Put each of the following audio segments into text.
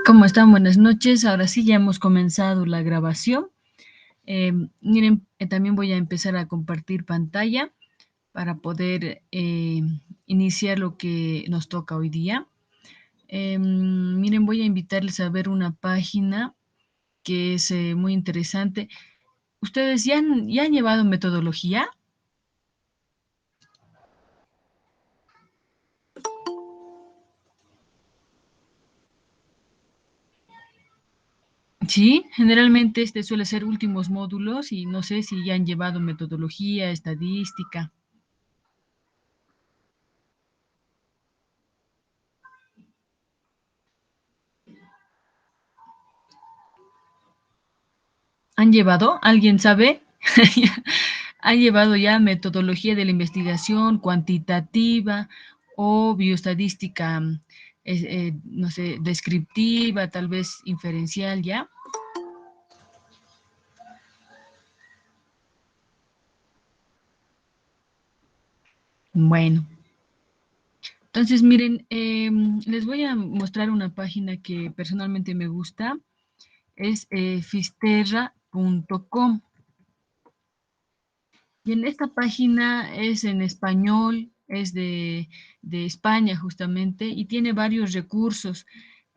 ¿Cómo están? Buenas noches. Ahora sí, ya hemos comenzado la grabación. Miren, también voy a empezar a compartir pantalla para poder iniciar lo que nos toca hoy día. Miren, voy a invitarles a ver una página que es muy interesante. ¿Ustedes ya han llevado metodología? Sí, generalmente este suele ser últimos módulos y no sé si ya han llevado metodología, estadística. ¿Han llevado? ¿Alguien sabe? ¿Han llevado ya metodología de la investigación cuantitativa o bioestadística, no sé, descriptiva, tal vez inferencial ya? Bueno, entonces miren, les voy a mostrar una página que personalmente me gusta, es fisterra.com. Y en esta página es en español, es de España justamente, y tiene varios recursos.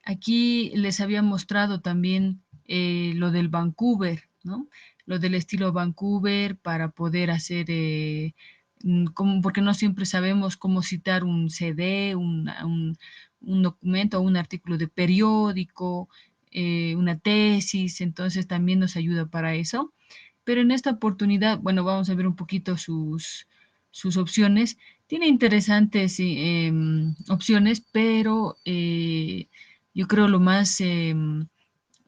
Aquí les había mostrado también lo del Vancouver, ¿no? Lo del estilo Vancouver para poder hacer, porque no siempre sabemos cómo citar un CD, un documento o un artículo de periódico, una tesis, entonces también nos ayuda para eso. Pero en esta oportunidad, bueno, vamos a ver un poquito sus opciones. Tiene interesantes opciones, pero yo creo lo más,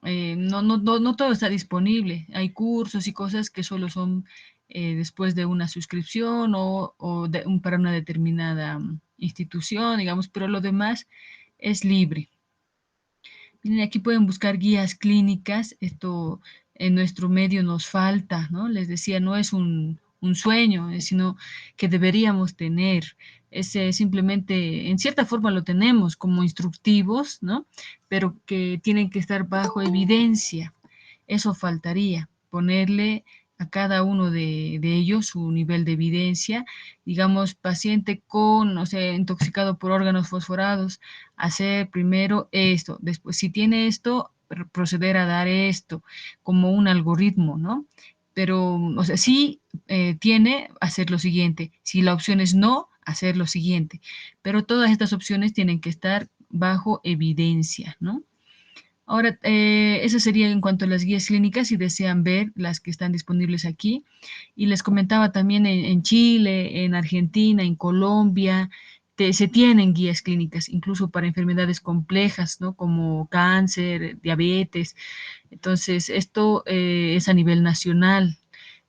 no todo está disponible. Hay cursos y cosas que solo son después de una suscripción o para una determinada institución, digamos, pero lo demás es libre. Miren, aquí pueden buscar guías clínicas. Esto en nuestro medio nos falta, ¿no? Les decía, no es un sueño, sino que deberíamos tener. Ese simplemente, en cierta forma lo tenemos como instructivos, ¿no? Pero que tienen que estar bajo evidencia. Eso faltaría, ponerle a cada uno de ellos su nivel de evidencia, digamos, paciente con, o sea, intoxicado por órganos fosforados, hacer primero esto, después, si tiene esto, proceder a dar esto, como un algoritmo, ¿no? Pero, o sea, sí tiene, hacer lo siguiente. Si la opción es no, hacer lo siguiente. Pero todas estas opciones tienen que estar bajo evidencia, ¿no? Ahora, eso sería en cuanto a las guías clínicas, si desean ver las que están disponibles aquí. Y les comentaba también en Chile, en Argentina, en Colombia, se tienen guías clínicas, incluso para enfermedades complejas, ¿no? Como cáncer, diabetes. Entonces, esto es a nivel nacional.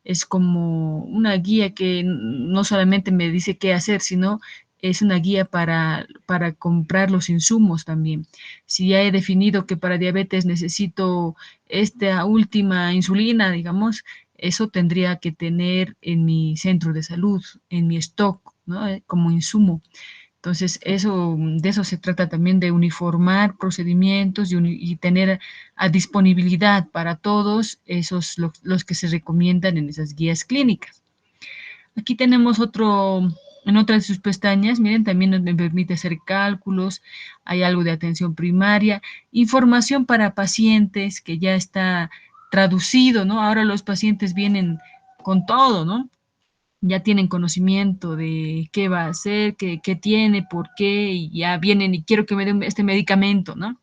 Es como una guía que no solamente me dice qué hacer, sino es una guía para comprar los insumos también. Si ya he definido que para diabetes necesito esta última insulina, digamos, eso tendría que tener en mi centro de salud, en mi stock, ¿no? Como insumo. Entonces, de eso se trata también, de uniformar procedimientos y tener a disponibilidad para todos esos los que se recomiendan en esas guías clínicas. Aquí tenemos en otra de sus pestañas, miren, también me permite hacer cálculos, hay algo de atención primaria, información para pacientes que ya está traducido, ¿no? Ahora los pacientes vienen con todo, ¿no? Ya tienen conocimiento de qué va a hacer, qué tiene, por qué, y ya vienen y quiero que me den este medicamento, ¿no?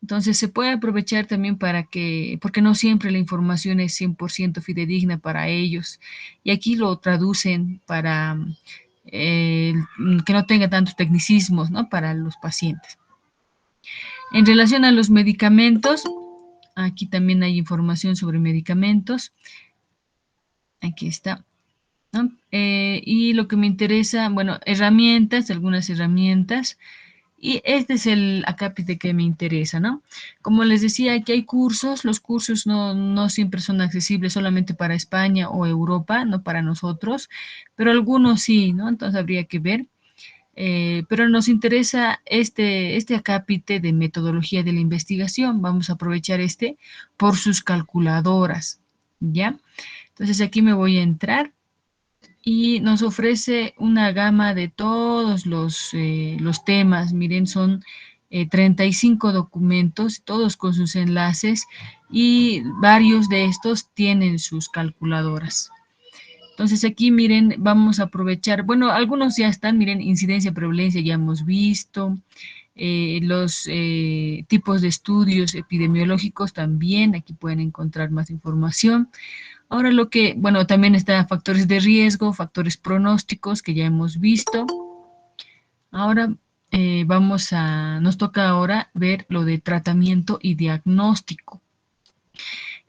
Entonces se puede aprovechar también porque no siempre la información es 100% fidedigna para ellos. Y aquí lo traducen para eh, que no tenga tantos tecnicismos, ¿no? Para los pacientes. En relación a los medicamentos, aquí también hay información sobre medicamentos. Aquí está. ¿No? Y lo que me interesa, bueno, algunas herramientas, y este es el acápite que me interesa, ¿no? Como les decía, aquí hay cursos, los cursos no siempre son accesibles solamente para España o Europa, no para nosotros, pero algunos sí, ¿no? Entonces habría que ver. pero nos interesa este acápite de metodología de la investigación. Vamos a aprovechar por sus calculadoras, ¿ya? Entonces aquí me voy a entrar y nos ofrece una gama de todos los temas. Miren, son 35 documentos, todos con sus enlaces, y varios de estos tienen sus calculadoras. Entonces aquí, miren, vamos a aprovechar, bueno, algunos ya están, miren, incidencia, prevalencia, ya hemos visto, los tipos de estudios epidemiológicos también, aquí pueden encontrar más información. Ahora bueno, también está factores de riesgo, factores pronósticos que ya hemos visto. Ahora nos toca ahora ver lo de tratamiento y diagnóstico.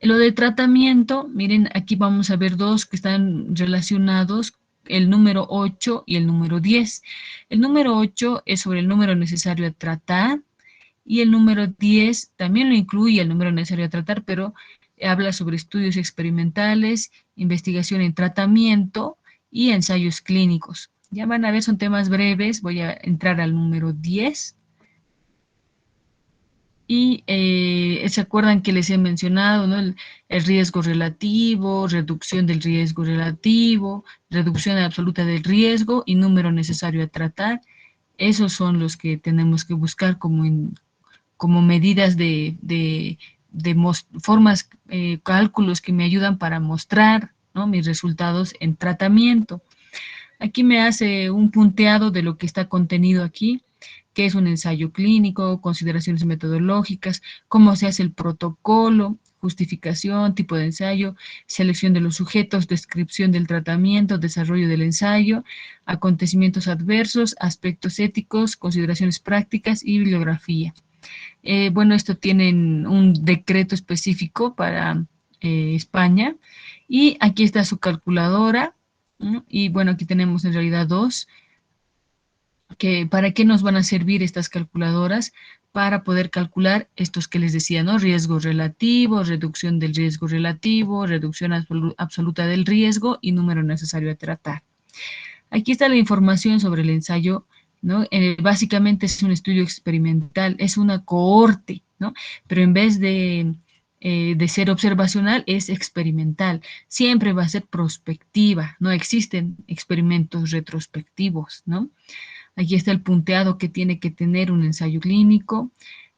Lo de tratamiento, miren, aquí vamos a ver dos que están relacionados, el número 8 y el número 10. El número 8 es sobre el número necesario a tratar, y el número 10 también lo incluye el número necesario a tratar, pero habla sobre estudios experimentales, investigación en tratamiento y ensayos clínicos. Ya van a ver, son temas breves. Voy a entrar al número 10. Y se acuerdan que les he mencionado, ¿no? El riesgo relativo, reducción del riesgo relativo, reducción absoluta del riesgo y número necesario a tratar. Esos son los que tenemos que buscar como medidas formas, cálculos que me ayudan para mostrar, ¿no?, mis resultados en tratamiento. Aquí me hace un punteado de lo que está contenido aquí, qué es un ensayo clínico, consideraciones metodológicas, cómo se hace el protocolo, justificación, tipo de ensayo, selección de los sujetos, descripción del tratamiento, desarrollo del ensayo, acontecimientos adversos, aspectos éticos, consideraciones prácticas y bibliografía. Bueno, esto tienen un decreto específico para España, y aquí está su calculadora, ¿no? Y bueno, aquí tenemos en realidad dos, que ¿para qué nos van a servir estas calculadoras? Para poder calcular estos que les decía, ¿no? Riesgo relativo, reducción del riesgo relativo, reducción absoluta del riesgo y número necesario a tratar. Aquí está la información sobre el ensayo, ¿no? Básicamente es un estudio experimental, es una cohorte, ¿no? Pero en vez de ser observacional, es experimental. Siempre va a ser prospectiva, no existen experimentos retrospectivos, ¿no? Aquí está el punteado que tiene que tener un ensayo clínico.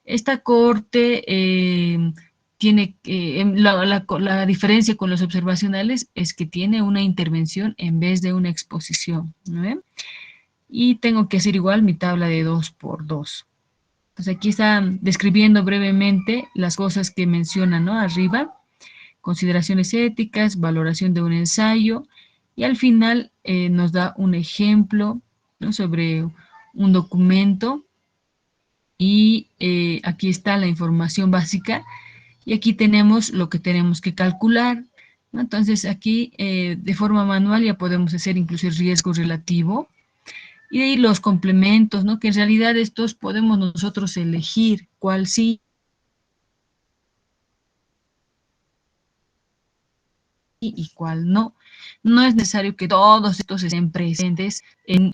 Esta cohorte la diferencia con los observacionales es que tiene una intervención en vez de una exposición, ¿no ven? Y tengo que hacer igual mi tabla de 2 por 2. Entonces aquí está describiendo brevemente las cosas que menciona, ¿no?, arriba: consideraciones éticas, valoración de un ensayo, y al final nos da un ejemplo, ¿no?, sobre un documento, y aquí está la información básica, y aquí tenemos lo que tenemos que calcular, ¿no? Entonces aquí de forma manual ya podemos hacer incluso el riesgo relativo, y de ahí los complementos, ¿no?, que en realidad estos podemos nosotros elegir cuál sí y cuál no. No es necesario que todos estos estén presentes en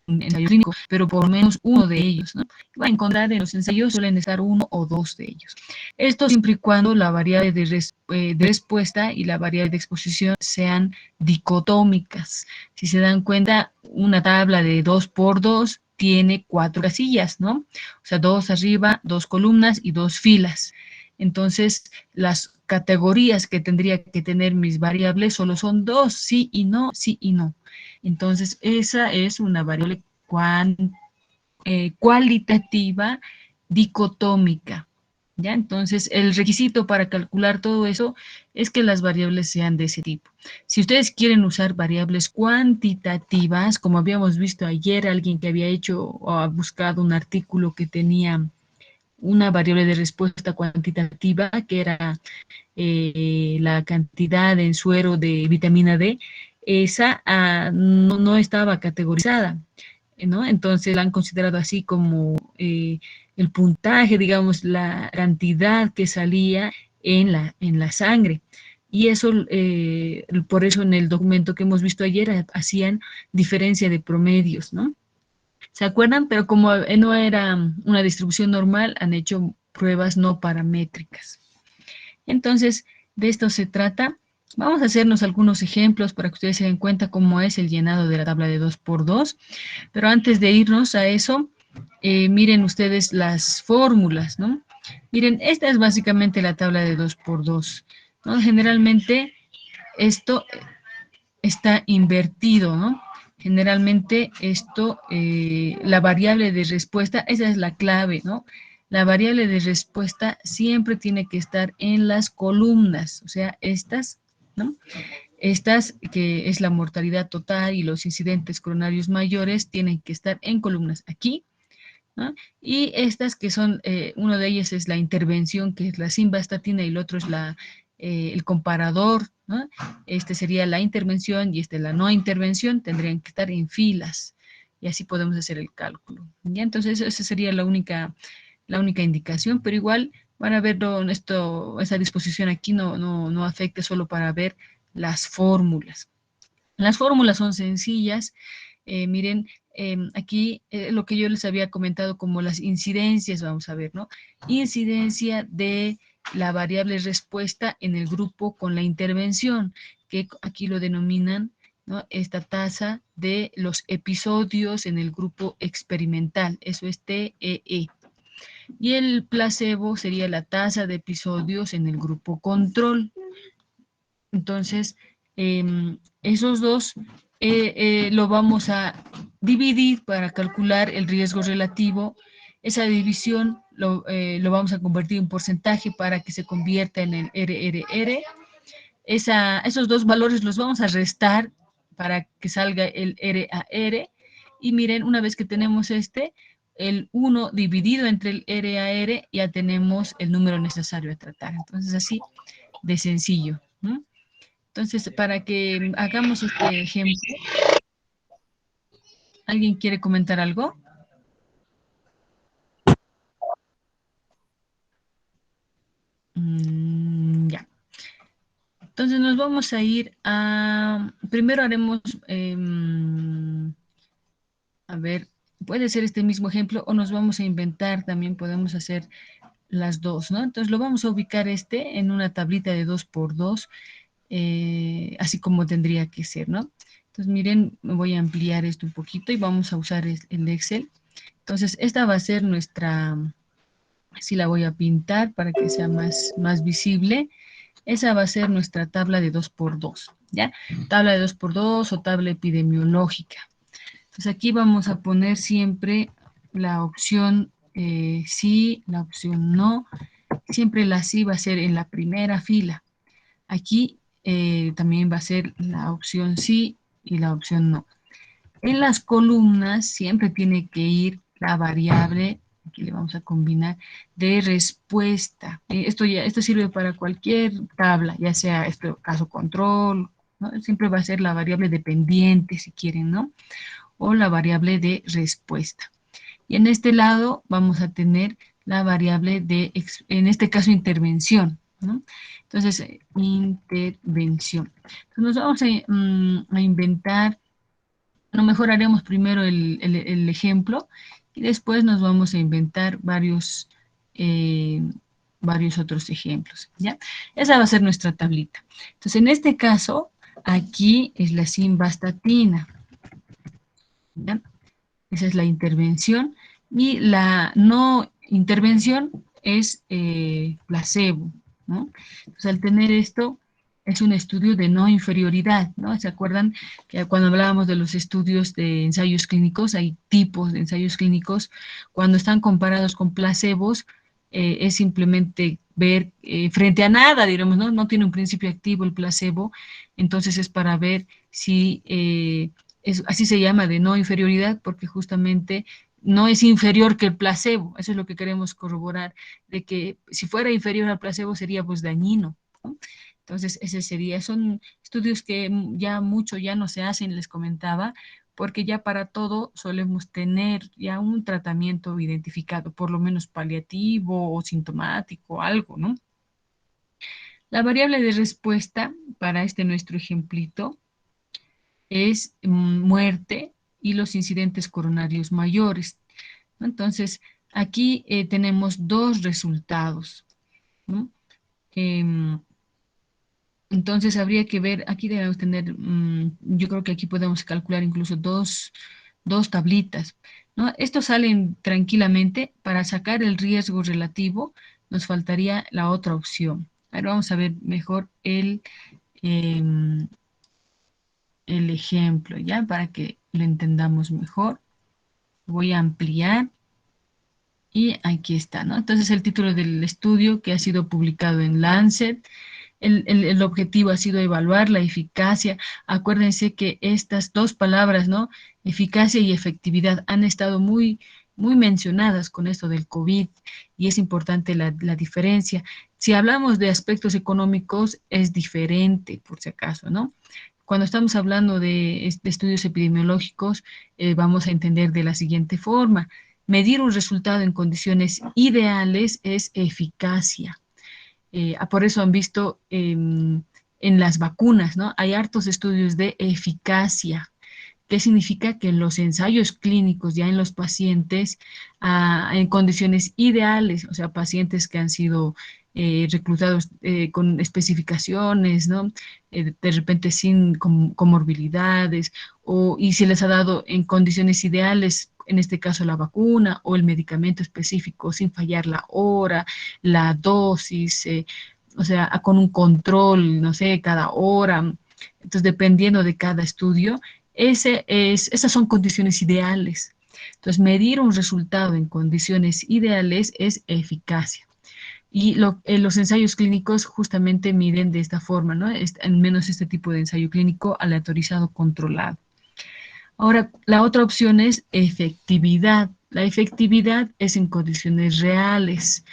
ensayo clínico, pero por lo menos uno de ellos, ¿no? Va a encontrar en los ensayos suelen estar uno o dos de ellos. Esto siempre y cuando la variable de respuesta y la variable de exposición sean dicotómicas. Si se dan cuenta, una tabla de 2 por 2 tiene 4 casillas, ¿no? O sea, 2 arriba, 2 columnas y 2 filas. Entonces, las categorías que tendría que tener mis variables solo son 2, sí y no, sí y no. Entonces, esa es una variable cualitativa dicotómica, ¿ya? Entonces, el requisito para calcular todo eso es que las variables sean de ese tipo. Si ustedes quieren usar variables cuantitativas, como habíamos visto ayer, alguien que había hecho o ha buscado un artículo que tenía una variable de respuesta cuantitativa, que era la cantidad en suero de vitamina D, esa no estaba categorizada, ¿no? Entonces la han considerado así como el puntaje, digamos, la cantidad que salía en la sangre. Y eso, por eso en el documento que hemos visto ayer, hacían diferencia de promedios, ¿no? ¿Se acuerdan? Pero como no era una distribución normal, han hecho pruebas no paramétricas. Entonces, de esto se trata. Vamos a hacernos algunos ejemplos para que ustedes se den cuenta cómo es el llenado de la tabla de 2×2. Pero antes de irnos a eso, miren ustedes las fórmulas, ¿no? Miren, esta es básicamente la tabla de 2×2, ¿no? Generalmente esto está invertido, ¿no? Generalmente esto, la variable de respuesta, esa es la clave, ¿no? La variable de respuesta siempre tiene que estar en las columnas, o sea, estas, ¿no? Estas, que es la mortalidad total y los incidentes coronarios mayores, tienen que estar en columnas aquí, ¿no? Y estas que son, uno de ellos es la intervención, que es la simvastatina, y el otro es el comparador, ¿no? Este sería la intervención y este la no intervención, tendrían que estar en filas, y así podemos hacer el cálculo. ¿Ya? Entonces, esa sería la única indicación, pero igual van a ver esta disposición aquí no afecta solo para ver las fórmulas. Las fórmulas son sencillas. Miren, aquí lo que yo les había comentado como las incidencias, vamos a ver, ¿no? Incidencia de la variable respuesta en el grupo con la intervención, que aquí lo denominan, ¿no? Esta tasa de los episodios en el grupo experimental, eso es TEE. Y el placebo sería la tasa de episodios en el grupo control. Entonces, esos dos lo vamos a dividir para calcular el riesgo relativo. Esa división lo vamos a convertir en porcentaje para que se convierta en el RRR. Esos dos valores los vamos a restar para que salga el RAR. Y miren, una vez que tenemos el 1 dividido entre el RAR, ya tenemos el número necesario a tratar. Entonces, así de sencillo, ¿no? Entonces, para que hagamos este ejemplo, ¿alguien quiere comentar algo? Ya. Entonces nos vamos a ir primero haremos, a ver, puede ser este mismo ejemplo o nos vamos a inventar, también podemos hacer las dos, ¿no? Entonces lo vamos a ubicar en una tablita de 2×2, así como tendría que ser, ¿no? Entonces miren, me voy a ampliar esto un poquito y vamos a usar el Excel. Entonces esta va a ser así la voy a pintar para que sea más visible. Esa va a ser nuestra tabla de 2×2, ¿ya? Tabla de 2×2 o tabla epidemiológica. Entonces aquí vamos a poner siempre la opción sí, la opción no. Siempre la sí va a ser en la primera fila. Aquí también va a ser la opción sí y la opción no. En las columnas siempre tiene que ir la variable, aquí le vamos a combinar, de respuesta. Esto sirve para cualquier tabla, ya sea caso control, ¿no? Siempre va a ser la variable dependiente, si quieren, ¿no? O la variable de respuesta. Y en este lado vamos a tener la variable en este caso, intervención, ¿no? Entonces, intervención. Entonces, nos vamos a inventar. No, mejor haremos primero el ejemplo y después nos vamos a inventar eh, varios otros ejemplos, ¿ya? Esa va a ser nuestra tablita. Entonces, en este caso, aquí es la simvastatina, ¿ya? Esa es la intervención y la no intervención es placebo, ¿no? Entonces, al tener esto, es un estudio de no inferioridad, ¿no? ¿Se acuerdan que cuando hablábamos de los estudios de ensayos clínicos, hay tipos de ensayos clínicos? Cuando están comparados con placebos, es simplemente ver frente a nada, diremos, ¿no? No tiene un principio activo el placebo, entonces es para ver si así se llama de no inferioridad, porque justamente no es inferior que el placebo. Eso es lo que queremos corroborar, de que si fuera inferior al placebo sería pues dañino, ¿no? Entonces, son estudios que ya no se hacen, les comentaba, porque ya para todo solemos tener ya un tratamiento identificado, por lo menos paliativo o sintomático, algo, ¿no? La variable de respuesta para nuestro ejemplito es muerte y los incidentes coronarios mayores, ¿no? Entonces, aquí tenemos dos resultados, ¿no? Em, entonces, habría que ver, aquí debemos tener, yo creo que aquí podemos calcular incluso dos tablitas, ¿no? Estos salen tranquilamente. Para sacar el riesgo relativo, nos faltaría la otra opción. Ahora vamos a ver mejor em, el ejemplo, ¿ya? Para que lo entendamos mejor. Voy a ampliar y aquí está, ¿no? Entonces, el título del estudio que ha sido publicado en Lancet. El objetivo ha sido evaluar la eficacia. Acuérdense que estas dos palabras, ¿no? Eficacia y efectividad han estado muy mencionadas con esto del COVID, y es importante la diferencia. Si hablamos de aspectos económicos, es diferente, por si acaso, ¿no? Cuando estamos hablando de estudios epidemiológicos, vamos a entender de la siguiente forma. Medir un resultado en condiciones ideales es eficacia. Por eso han visto en las vacunas, ¿no? Hay hartos estudios de eficacia. ¿Qué significa? Que los ensayos clínicos ya en los pacientes en condiciones ideales, o sea, pacientes que han sido reclutados con especificaciones, ¿no? De repente sin comorbilidades, y se les ha dado en condiciones ideales, en este caso la vacuna o el medicamento específico, sin fallar la hora, la dosis, o sea, con un control, no sé, cada hora. Entonces, dependiendo de cada estudio, esas son condiciones ideales. Entonces, medir un resultado en condiciones ideales es eficacia. Y los ensayos clínicos justamente miden de esta forma, ¿no? Al menos este tipo de ensayo clínico aleatorizado controlado. Ahora, la otra opción es efectividad. La efectividad es en condiciones reales.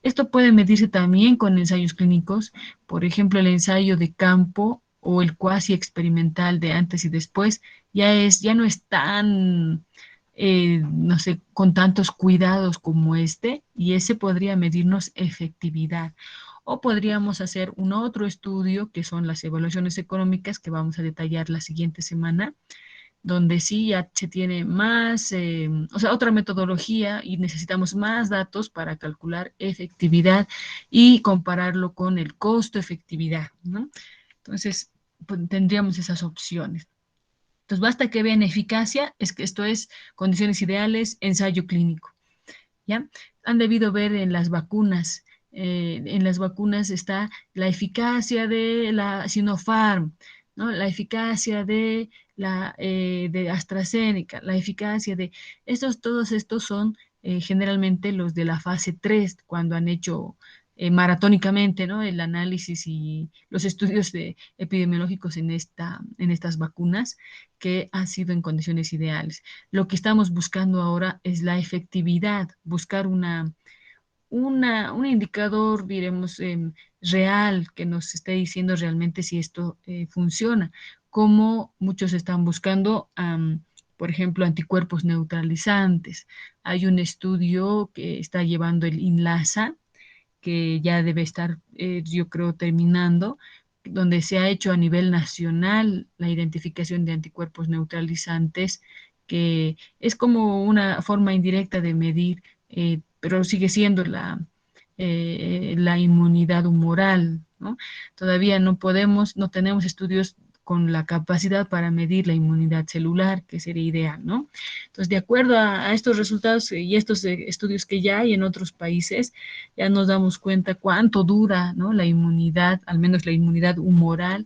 Esto puede medirse también con ensayos clínicos, por ejemplo, el ensayo de campo o el cuasi experimental de antes y después, ya no es tan, no sé, con tantos cuidados como este, y ese podría medirnos efectividad. O podríamos hacer un otro estudio, que son las evaluaciones económicas, que vamos a detallar la siguiente semana, donde sí ya se tiene más, o sea, otra metodología, y necesitamos más datos para calcular efectividad y compararlo con el costo-efectividad, ¿no? Entonces, pues, tendríamos esas opciones. Entonces, basta que vean eficacia, es que esto es condiciones ideales, ensayo clínico, ¿ya? Han debido ver en las vacunas está la eficacia de la Sinopharm, ¿no? La eficacia de AstraZeneca, la eficacia de todos estos son generalmente los de la fase 3 cuando han hecho maratónicamente, ¿no? El análisis y los estudios epidemiológicos en estas vacunas, que ha sido en condiciones ideales. Lo que estamos buscando ahora es la efectividad, buscar un indicador, diremos, real, que nos esté diciendo realmente si esto funciona, como muchos están buscando, por ejemplo, anticuerpos neutralizantes. Hay un estudio que está llevando el INLASA, que ya debe estar, yo creo, terminando, donde se ha hecho a nivel nacional la identificación de anticuerpos neutralizantes, que es como una forma indirecta de medir, pero sigue siendo la inmunidad humoral, ¿no? Todavía no tenemos estudios con la capacidad para medir la inmunidad celular, que sería ideal, ¿no? Entonces, de acuerdo a estos resultados y estos estudios que ya hay en otros países, ya nos damos cuenta cuánto dura, ¿no? La inmunidad, al menos la inmunidad humoral,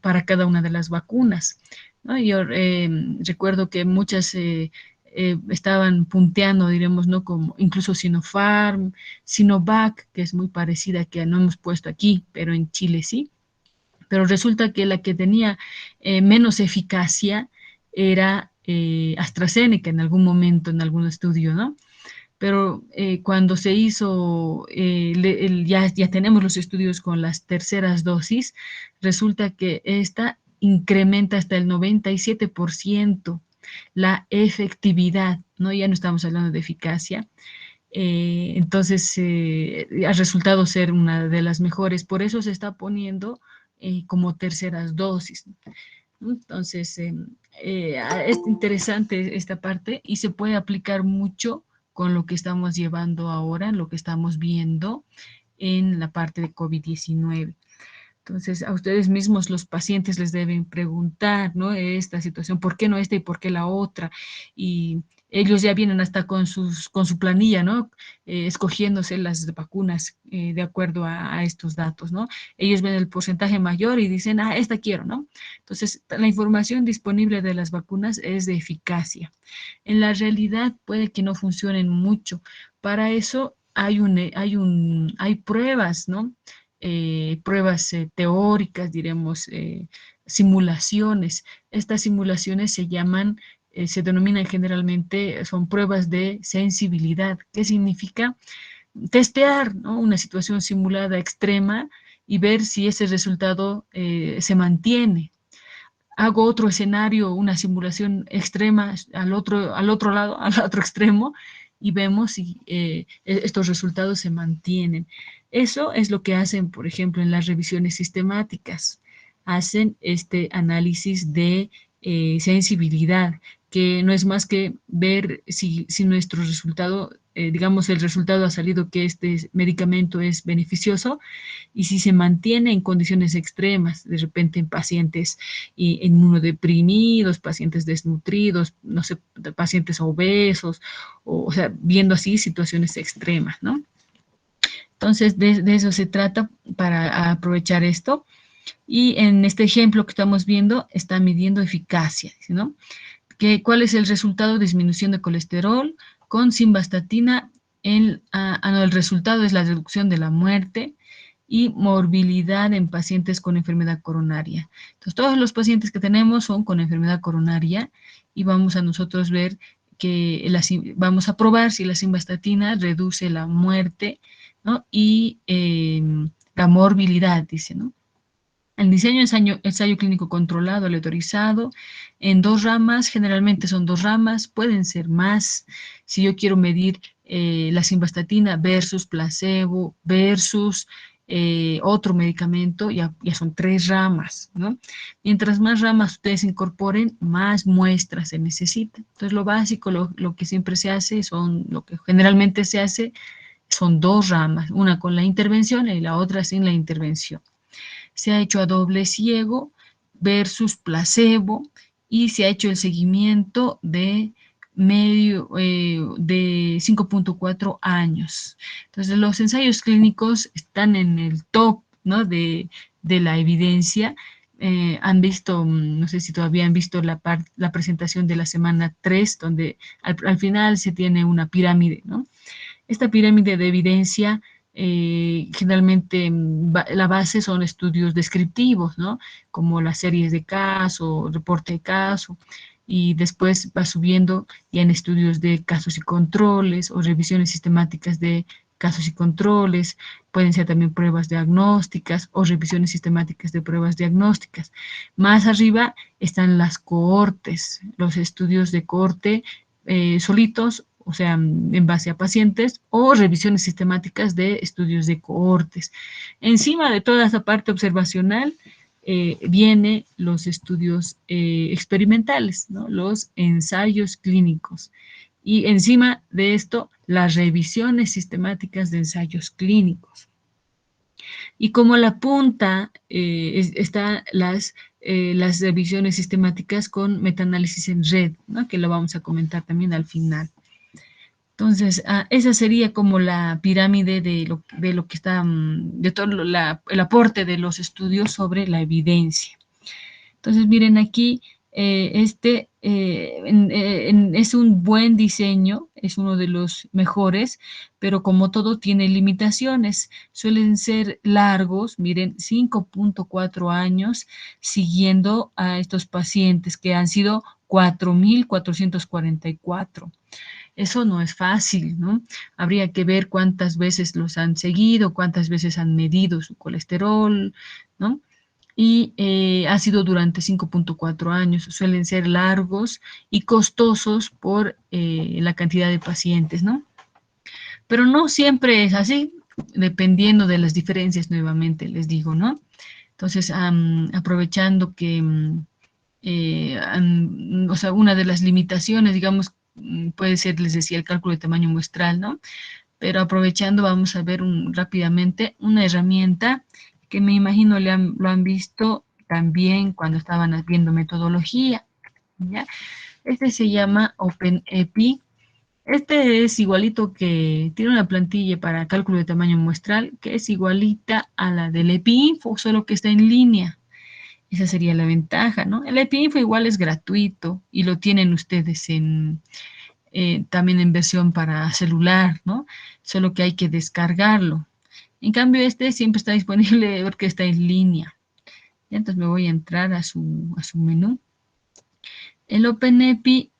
para cada una de las vacunas, ¿no? Yo recuerdo que muchas estaban punteando, diremos, ¿no? Como incluso Sinopharm, Sinovac, que es muy parecida, que no hemos puesto aquí, pero en Chile sí. Pero resulta que la que tenía menos eficacia era AstraZeneca en algún momento, en algún estudio, ¿no? Pero cuando se hizo, ya tenemos los estudios con las terceras dosis, resulta que esta incrementa hasta el 97% la efectividad, ¿no? Ya no estamos hablando de eficacia. Entonces, ha resultado ser una de las mejores. Por eso se está poniendo como terceras dosis. Entonces, es interesante esta parte y se puede aplicar mucho con lo que estamos llevando ahora, lo que estamos viendo en la parte de COVID-19. Entonces, a ustedes mismos, los pacientes, les deben preguntar, ¿no? Esta situación, ¿por qué no esta y por qué la otra? Y ellos ya vienen hasta con su planilla, ¿no? Escogiéndose las vacunas de acuerdo a estos datos, ¿no? Ellos ven el porcentaje mayor y dicen, ah, esta quiero, ¿no? Entonces, la información disponible de las vacunas es de eficacia. En la realidad puede que no funcionen mucho. Para eso hay pruebas, ¿no? Pruebas teóricas, diremos, simulaciones. Estas simulaciones se denominan generalmente, son pruebas de sensibilidad. ¿Qué significa? Testear, ¿no? Una situación simulada extrema y ver si ese resultado se mantiene. Hago otro escenario, una simulación extrema al otro lado, al otro extremo, y vemos si estos resultados se mantienen. Eso es lo que hacen, por ejemplo, en las revisiones sistemáticas. Hacen este análisis de sensibilidad, que no es más que ver si nuestro resultado, digamos, el resultado ha salido que este medicamento es beneficioso y si se mantiene en condiciones extremas, de repente en pacientes inmunodeprimidos, pacientes desnutridos, no sé, pacientes obesos, o sea, viendo así situaciones extremas, ¿no? Entonces, de eso se trata para aprovechar esto. Y en este ejemplo que estamos viendo, está midiendo eficacia, ¿no? ¿Cuál es el resultado? Disminución de colesterol con simvastatina. No, el resultado es la reducción de la muerte y morbilidad en pacientes con enfermedad coronaria. Entonces, todos los pacientes que tenemos son con enfermedad coronaria y vamos a nosotros ver vamos a probar si la simvastatina reduce la muerte, ¿no? Y la morbilidad, dice, ¿no? El diseño ensayo clínico controlado, aleatorizado, en dos ramas, generalmente son dos ramas, pueden ser más. Si yo quiero medir la simvastatina versus placebo versus otro medicamento, ya son tres ramas, ¿no? Mientras más ramas ustedes incorporen, más muestras se necesitan. Entonces, lo básico, lo que siempre se hace, lo que generalmente se hace, son dos ramas, una con la intervención y la otra sin la intervención. Se ha hecho a doble ciego versus placebo y se ha hecho el seguimiento de de 5.4 años. Entonces, los ensayos clínicos están en el top, ¿no? de la evidencia. Han visto, no sé si todavía han visto la presentación de la semana 3, donde al final se tiene una pirámide, ¿no? Esta pirámide de evidencia, generalmente la base son estudios descriptivos, ¿no? Como las series de caso, reporte de caso, y después va subiendo ya en estudios de casos y controles o revisiones sistemáticas de casos y controles, pueden ser también pruebas diagnósticas o revisiones sistemáticas de pruebas diagnósticas. Más arriba están las cohortes, los estudios de cohorte solitos, o sea, en base a pacientes, o revisiones sistemáticas de estudios de cohortes. Encima de toda esa parte observacional, viene los estudios experimentales, ¿no? Los ensayos clínicos. Y encima de esto, las revisiones sistemáticas de ensayos clínicos. Y como la punta están las revisiones sistemáticas con metaanálisis en red, ¿no? Que lo vamos a comentar también al final. Entonces, esa sería como la pirámide de lo que está, de todo el aporte de los estudios sobre la evidencia. Entonces, miren aquí, es un buen diseño, es uno de los mejores, pero como todo tiene limitaciones, suelen ser largos, miren, 5.4 años siguiendo a estos pacientes que han sido 4.444. Eso no es fácil, ¿no? Habría que ver cuántas veces los han seguido, cuántas veces han medido su colesterol, ¿no? Y ha sido durante 5.4 años. Suelen ser largos y costosos por la cantidad de pacientes, ¿no? Pero no siempre es así, dependiendo de las diferencias, nuevamente les digo, ¿no? Entonces, aprovechando o sea, una de las limitaciones, digamos, puede ser, les decía, el cálculo de tamaño muestral, ¿no? Pero aprovechando, vamos a ver rápidamente una herramienta que me imagino lo han visto también cuando estaban viendo metodología, ¿ya? Este se llama OpenEpi. Este es igualito que tiene una plantilla para cálculo de tamaño muestral que es igualita a la del EpiInfo, solo que está en línea. Esa sería la ventaja, ¿no? El EpiInfo igual es gratuito y lo tienen ustedes también en versión para celular, ¿no? Solo que hay que descargarlo. En cambio, este siempre está disponible porque está en línea. Entonces me voy a entrar a su menú. El OpenEpi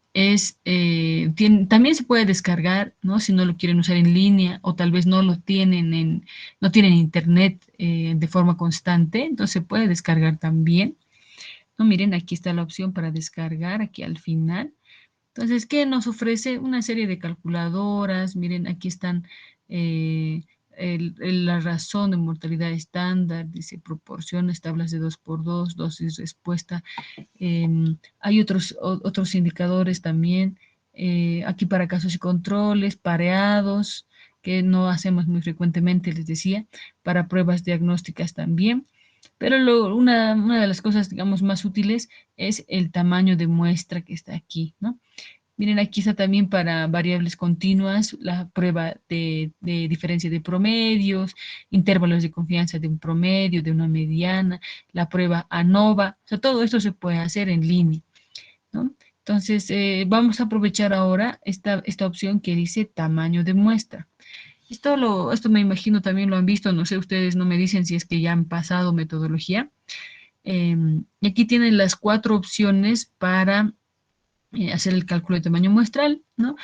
también se puede descargar, ¿no? Si no lo quieren usar en línea o tal vez no lo tienen no tienen internet de forma constante, entonces se puede descargar también. No, miren, aquí está la opción para descargar, aquí al final. Entonces, ¿qué nos ofrece? Una serie de calculadoras. Miren, aquí están eh, la razón de mortalidad estándar, dice proporciones, tablas de 2 por 2, dosis respuesta. Hay otros indicadores también, aquí para casos y controles, pareados, que no hacemos muy frecuentemente, les decía, para pruebas diagnósticas también. Pero una de las cosas, digamos, más útiles es el tamaño de muestra que está aquí, ¿no? Miren, aquí está también para variables continuas, la prueba de diferencia de promedios, intervalos de confianza de un promedio, de una mediana, la prueba ANOVA, o sea, todo esto se puede hacer en línea, ¿no? Entonces, vamos a aprovechar ahora esta opción que dice tamaño de muestra. Esto me imagino también lo han visto, no sé, ustedes no me dicen si es que ya han pasado metodología. Y aquí tienen las 4 opciones para hacer el cálculo de tamaño muestral, ¿no?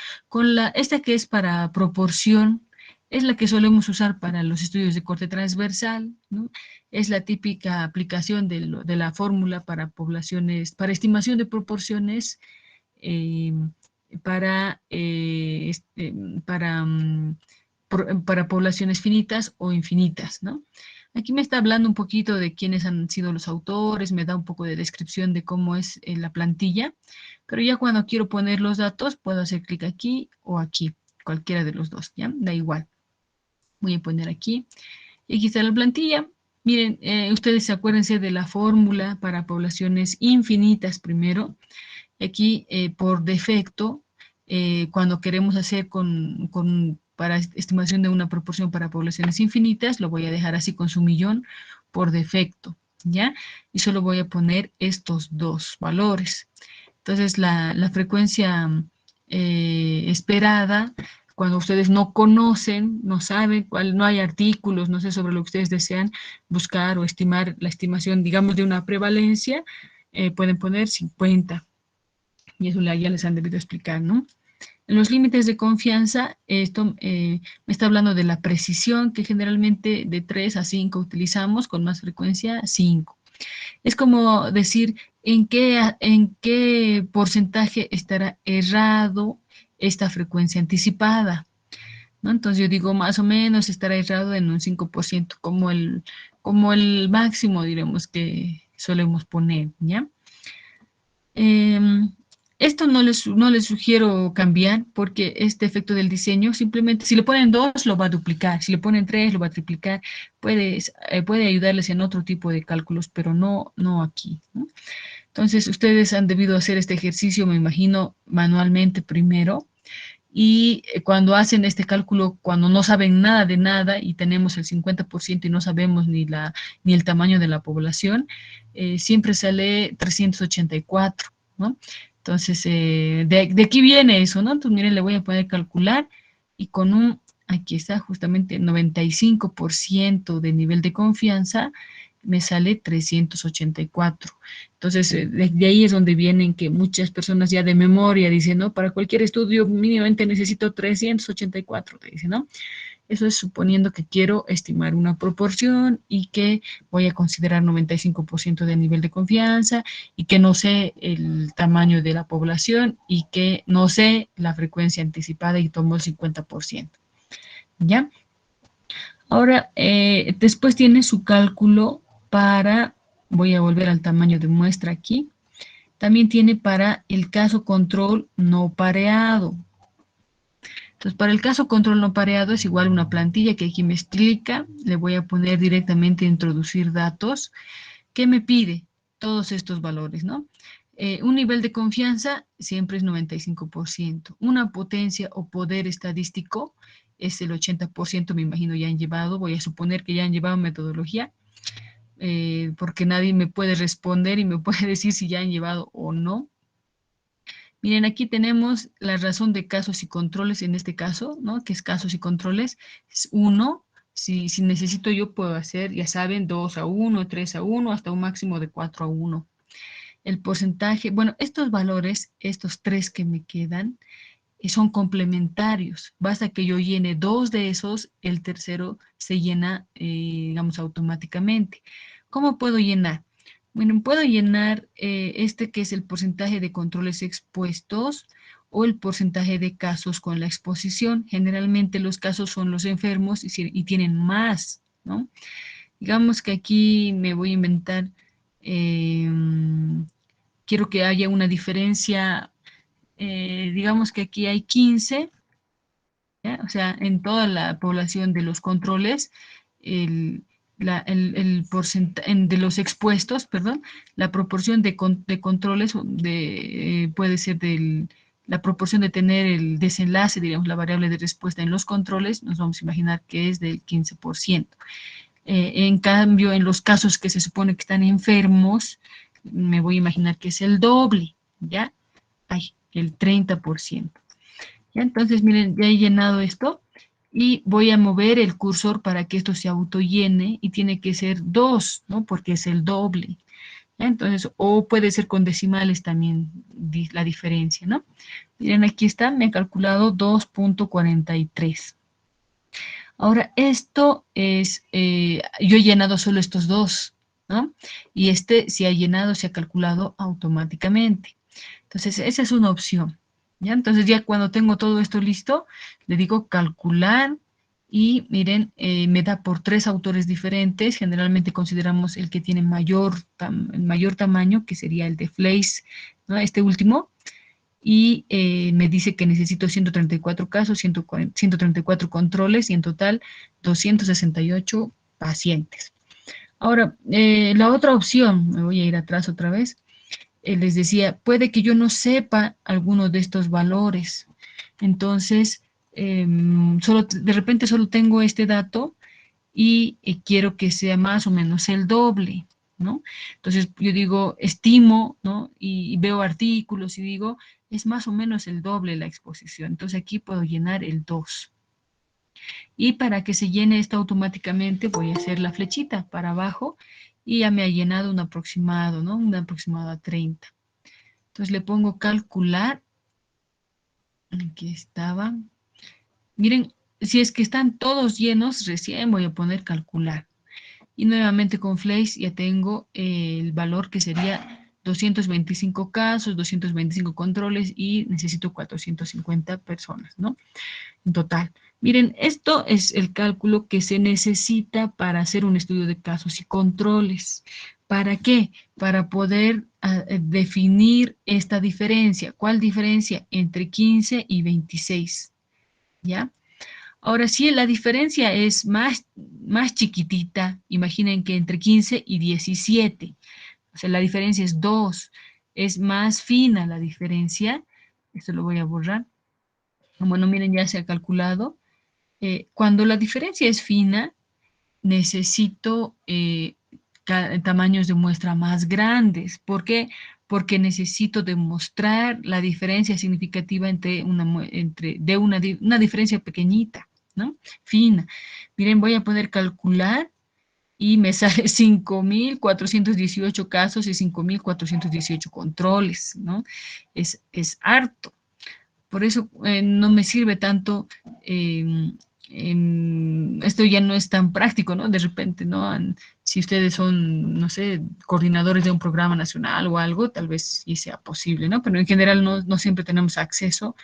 Esta que es para proporción, es la que solemos usar para los estudios de corte transversal, ¿no? Es la típica aplicación de la fórmula para poblaciones, para estimación de proporciones, eh, para, para, para poblaciones finitas o infinitas, ¿no? Aquí me está hablando un poquito de quiénes han sido los autores, me da un poco de descripción de cómo es la plantilla, pero ya cuando quiero poner los datos, puedo hacer clic aquí o aquí, cualquiera de los dos, ¿ya? Da igual. Voy a poner aquí. Y aquí está la plantilla. Miren, ustedes acuérdense de la fórmula para poblaciones infinitas primero. Aquí, por defecto, cuando queremos hacer para estimación de una proporción para poblaciones infinitas, lo voy a dejar así con su millón por defecto, ¿ya? Y solo voy a poner estos dos valores. Entonces, la frecuencia esperada, cuando ustedes no conocen, no saben, no hay artículos, no sé, sobre lo que ustedes desean buscar o estimar la estimación, digamos, de una prevalencia, pueden poner 50. Y eso ya les han debido explicar, ¿no? En los límites de confianza, esto me está hablando de la precisión, que generalmente de 3 a 5 utilizamos, con más frecuencia 5. Es como decir en qué porcentaje estará errado esta frecuencia anticipada, ¿no? Entonces yo digo más o menos estará errado en un 5%, como el máximo, diremos, que solemos poner, ¿ya? Esto no les sugiero cambiar porque este efecto del diseño simplemente, si le ponen 2, lo va a duplicar, si le ponen 3, lo va a triplicar, puede ayudarles en otro tipo de cálculos, pero no aquí, ¿no? Entonces, ustedes han debido hacer este ejercicio, me imagino, manualmente primero, y cuando hacen este cálculo, cuando no saben nada de nada y tenemos el 50% y no sabemos ni el tamaño de la población, siempre sale 384, ¿no? Entonces, de aquí viene eso, ¿no? Entonces, miren, le voy a poner calcular y aquí está justamente 95% de nivel de confianza, me sale 384. Entonces, de ahí es donde vienen que muchas personas ya de memoria dicen, ¿no? Para cualquier estudio mínimamente necesito 384, te dicen, ¿no? Eso es suponiendo que quiero estimar una proporción y que voy a considerar 95% de nivel de confianza y que no sé el tamaño de la población y que no sé la frecuencia anticipada y tomo el 50%. ¿Ya? Ahora, después tiene su cálculo voy a volver al tamaño de muestra aquí, también tiene para el caso control no pareado. Entonces, para el caso control no pareado es igual una plantilla que aquí me explica. Le voy a poner directamente introducir datos. ¿Qué me pide? Todos estos valores, ¿no? Un nivel de confianza siempre es 95%. Una potencia o poder estadístico es el 80%, me imagino ya han llevado. Voy a suponer que ya han llevado metodología, porque nadie me puede responder y me puede decir si ya han llevado o no. Miren, aquí tenemos la razón de casos y controles en este caso, ¿no? Que es casos y controles, es 1. Si necesito yo puedo hacer, ya saben, 2-1, 3-1, hasta un máximo de 4-1. El porcentaje, bueno, estos valores, estos tres que me quedan, son complementarios. Basta que yo llene dos de esos, el tercero se llena, digamos, automáticamente. ¿Cómo puedo llenar? Bueno, puedo llenar este que es el porcentaje de controles expuestos o el porcentaje de casos con la exposición. Generalmente los casos son los enfermos y tienen más, ¿no? Digamos que aquí me voy a inventar, eh, quiero que haya una diferencia, digamos que aquí hay 15, ¿ya? O sea, en toda la población de los controles, el, el porcentaje de los expuestos, perdón, la proporción de controles puede ser la proporción de tener el desenlace, digamos, la variable de respuesta en los controles, nos vamos a imaginar que es del 15%. En cambio, en los casos que se supone que están enfermos, me voy a imaginar que es el doble, ¿ya? Hay el 30%. ¿Ya? Entonces, miren, ya he llenado esto y voy a mover el cursor para que esto se autollene y tiene que ser 2, ¿no? Porque es el doble. ¿Ya? Entonces, o puede ser con decimales también la diferencia, ¿no? Miren, aquí está, me ha calculado 2.43. Ahora, esto es, yo he llenado solo estos dos, ¿no? Y este se ha llenado, se ha calculado automáticamente. Entonces, esa es una opción, ¿ya? Entonces, ya cuando tengo todo esto listo, le digo calcular y miren, me da por tres autores diferentes. Generalmente consideramos el que tiene el mayor tamaño, que sería el de Fleiss, ¿no? Este último. Y me dice que necesito 134 casos, 134 controles y en total 268 pacientes. Ahora, la otra opción, me voy a ir atrás otra vez, les decía, puede que yo no sepa alguno de estos valores. Entonces, de repente solo tengo este dato y quiero que sea más o menos el doble, ¿no? Entonces, yo digo, estimo, ¿no? Y veo artículos y digo, es más o menos el doble la exposición. Entonces, aquí puedo llenar el 2. Y para que se llene esto automáticamente, voy a hacer la flechita para abajo y ya me ha llenado un aproximado, ¿no? Un aproximado a 30. Entonces le pongo calcular. Aquí estaba. Miren, si es que están todos llenos, recién voy a poner calcular. Y nuevamente con Fleiss ya tengo el valor que sería 225 casos, 225 controles y necesito 450 personas, ¿no? En total. Miren, esto es el cálculo que se necesita para hacer un estudio de casos y controles. ¿Para qué? Para poder definir esta diferencia. ¿Cuál diferencia? Entre 15 y 26, ¿ya? Ahora, si la diferencia es más chiquitita, imaginen que entre 15 y 17, o sea, la diferencia es 2, es más fina la diferencia, esto lo voy a borrar. Bueno, miren, ya se ha calculado. Cuando la diferencia es fina, necesito tamaños de muestra más grandes. ¿Por qué? Porque necesito demostrar la diferencia significativa una diferencia pequeñita, ¿no? Fina. Miren, voy a poder calcular y me sale 5.418 casos y 5.418 controles, ¿no? Es harto. Por eso no me sirve tanto, esto ya no es tan práctico, ¿no? De repente, ¿no? Si ustedes son, no sé, coordinadores de un programa nacional o algo, tal vez sí sea posible, ¿no? Pero en general no siempre tenemos acceso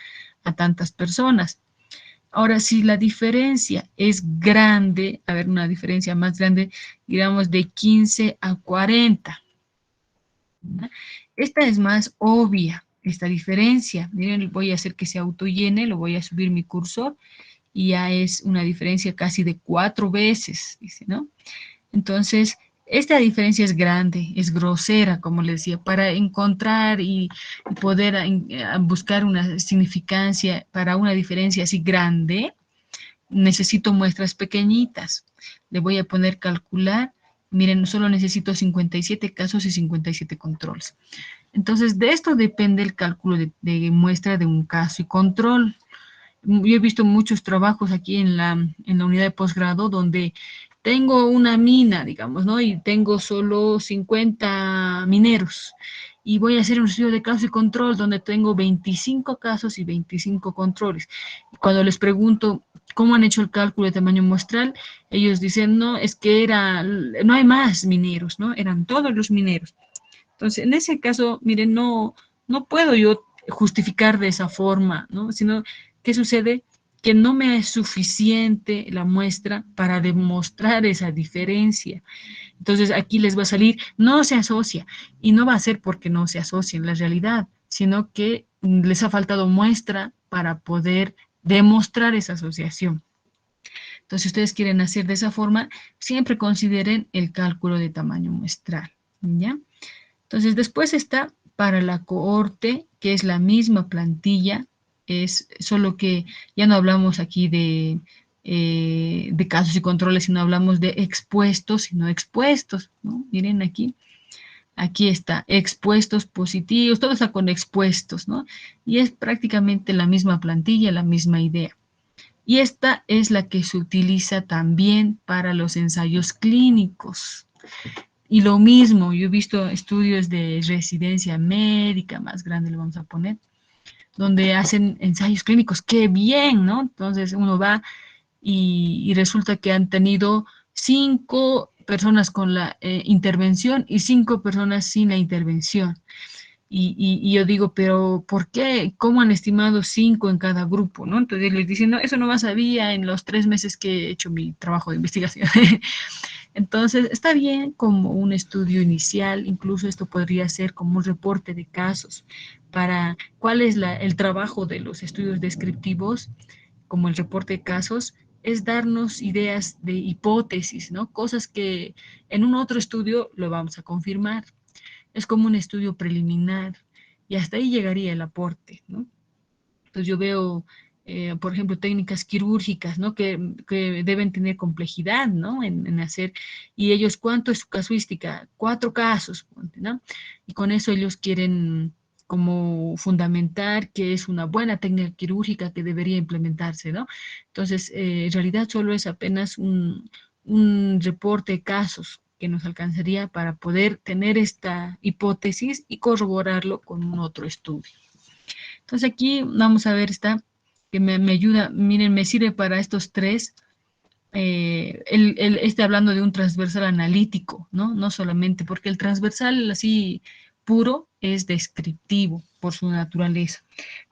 a tantas personas. Ahora, si la diferencia es grande, a ver, una diferencia más grande, digamos de 15 a 40, ¿no? Esta es más obvia, esta diferencia. Miren, voy a hacer que se autollene, lo voy a subir mi cursor y ya es una diferencia casi de 4 veces, dice, ¿no? Entonces, esta diferencia es grande, es grosera, como les decía, para encontrar y poder buscar una significancia para una diferencia así grande, necesito muestras pequeñitas. Le voy a poner calcular. Miren, solo necesito 57 casos y 57 controles. Entonces, de esto depende el cálculo de muestra de un caso y control. Yo he visto muchos trabajos aquí en la unidad de posgrado donde tengo una mina, digamos, ¿no? Y tengo solo 50 mineros. Y voy a hacer un estudio de caso y control donde tengo 25 casos y 25 controles. Y cuando les pregunto cómo han hecho el cálculo de tamaño muestral, ellos dicen, no, es que no hay más mineros, ¿no? Eran todos los mineros. Entonces, en ese caso, miren, no puedo yo justificar de esa forma, ¿no? Sino, ¿qué sucede? Que no me es suficiente la muestra para demostrar esa diferencia. Entonces, aquí les va a salir, no se asocia, y no va a ser porque no se asocia en la realidad, sino que les ha faltado muestra para poder demostrar esa asociación. Entonces, si ustedes quieren hacer de esa forma, siempre consideren el cálculo de tamaño muestral, ¿ya? Entonces, después está para la cohorte, que es la misma plantilla, es solo que ya no hablamos aquí de casos y controles, sino hablamos de expuestos y no expuestos, ¿no? Miren aquí está, expuestos positivos, todo está con expuestos, ¿no? Y es prácticamente la misma plantilla, la misma idea. Y esta es la que se utiliza también para los ensayos clínicos. Y lo mismo, yo he visto estudios de residencia médica, más grande le vamos a poner, donde hacen ensayos clínicos. ¡Qué bien!, ¿no? Entonces uno va y resulta que han tenido 5 personas con la intervención y 5 personas sin la intervención. Y yo digo, pero ¿por qué? ¿Cómo han estimado 5 en cada grupo? ¿No? Entonces les dicen, no, eso no más sabía en los 3 meses que he hecho mi trabajo de investigación. Entonces, está bien como un estudio inicial, incluso esto podría ser como un reporte de casos para cuál es el trabajo de los estudios descriptivos, como el reporte de casos, es darnos ideas de hipótesis, ¿no? Cosas que en un otro estudio lo vamos a confirmar. Es como un estudio preliminar y hasta ahí llegaría el aporte, ¿no? Entonces yo veo, por ejemplo, técnicas quirúrgicas, ¿no? Que deben tener complejidad, ¿no? En hacer, y ellos, ¿cuánto es su casuística? 4 casos, ¿no? Y con eso ellos quieren como fundamentar que es una buena técnica quirúrgica que debería implementarse, ¿no? Entonces, en realidad solo es apenas un reporte de casos que nos alcanzaría para poder tener esta hipótesis y corroborarlo con un otro estudio. Entonces aquí vamos a ver esta que me ayuda, miren, me sirve para estos tres, hablando de un transversal analítico, ¿no? No solamente, porque el transversal así puro es descriptivo por su naturaleza,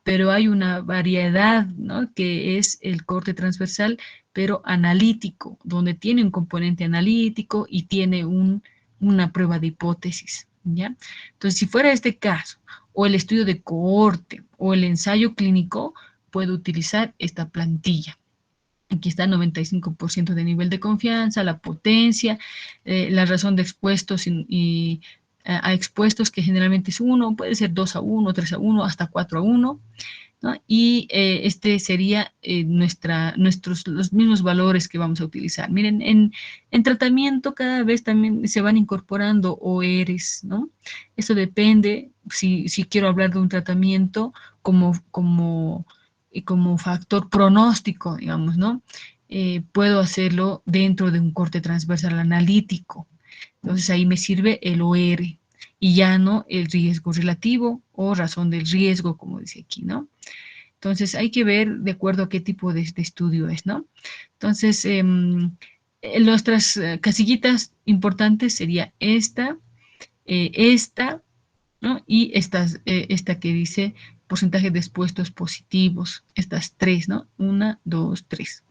pero hay una variedad, ¿no? Que es el corte transversal, pero analítico, donde tiene un componente analítico y tiene una prueba de hipótesis, ¿ya? Entonces, si fuera este caso, o el estudio de cohorte, o el ensayo clínico, puedo utilizar esta plantilla. Aquí está 95% de nivel de confianza, la potencia, la razón de expuestos y a expuestos que generalmente es 1, puede ser 2-1, 3-1, hasta 4-1, ¿no? Y este sería los mismos valores que vamos a utilizar. Miren, en tratamiento cada vez también se van incorporando ORs, ¿no? Eso depende, si quiero hablar de un tratamiento como factor pronóstico, digamos, ¿no? Puedo hacerlo dentro de un corte transversal analítico. Entonces ahí me sirve el OR y ya no el riesgo relativo o razón del riesgo, como dice aquí, ¿no? Entonces hay que ver de acuerdo a qué tipo de estudio es, ¿no? Entonces, nuestras casillitas importantes sería esta, ¿no? Y esta que dice porcentaje de expuestos positivos, estas tres, ¿no? 1, 2, 3.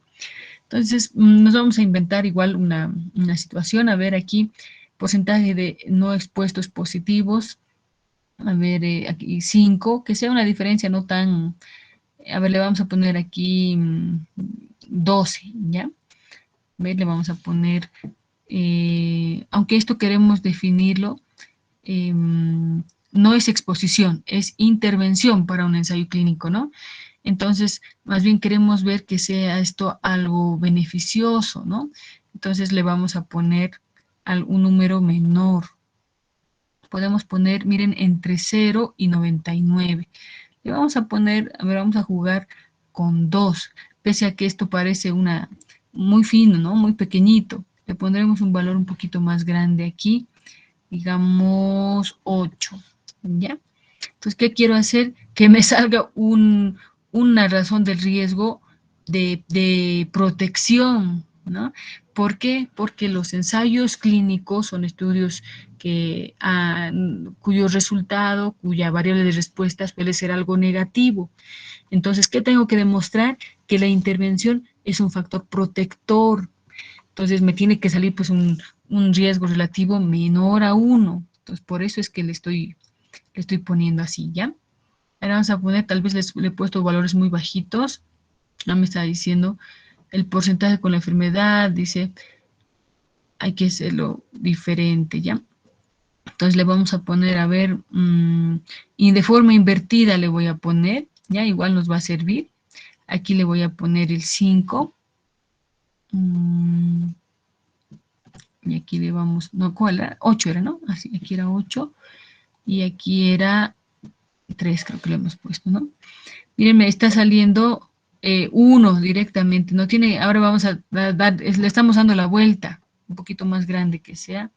Entonces, nos vamos a inventar igual una situación, a ver aquí, porcentaje de no expuestos positivos, A ver, aquí 5, que sea una diferencia no tan, a ver, le vamos a poner aquí 12, ¿ya? A ver, le vamos a poner, aunque esto queremos definirlo, no es exposición, es intervención para un ensayo clínico, ¿no? Entonces, más bien queremos ver que sea esto algo beneficioso, ¿no? Entonces le vamos a poner un número menor. Podemos poner, miren, entre 0 y 99. Le vamos a poner, a ver, vamos a jugar con 2, pese a que esto parece muy fino, ¿no? Muy pequeñito. Le pondremos un valor un poquito más grande aquí, digamos 8, ¿ya? Entonces, ¿qué quiero hacer? Que me salga una razón del riesgo de protección, ¿no? ¿Por qué? Porque los ensayos clínicos son estudios cuyo resultado, cuya variable de respuesta suele ser algo negativo. Entonces, ¿qué tengo que demostrar? Que la intervención es un factor protector. Entonces, me tiene que salir pues un riesgo relativo menor a 1. Entonces, por eso es que le estoy poniendo así, ¿ya? Ahora vamos a poner, tal vez le he puesto valores muy bajitos. Ya me está diciendo el porcentaje con la enfermedad, dice, hay que hacerlo diferente, ¿ya? Entonces le vamos a poner, a ver, y de forma invertida le voy a poner, ¿ya? Igual nos va a servir. Aquí le voy a poner el 5. Y aquí le vamos, no, ¿cuál era? 8 era, ¿no? Así, aquí era 8. Y aquí era 3, creo que le hemos puesto, ¿no? Miren, me está saliendo 1 directamente. No tiene, ahora vamos a dar, le estamos dando la vuelta, un poquito más grande que sea.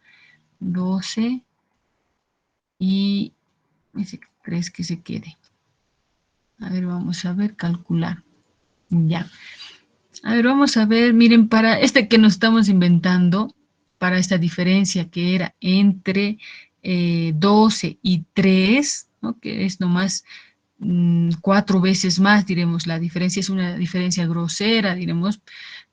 12 y ese 3 que se quede. A ver, vamos a ver, calcular. Ya. A ver, vamos a ver, miren, para este que nos estamos inventando, para esta diferencia que era entre 12 y 3, ¿no? Que es nomás 4 veces más, diremos, la diferencia es una diferencia grosera, diremos,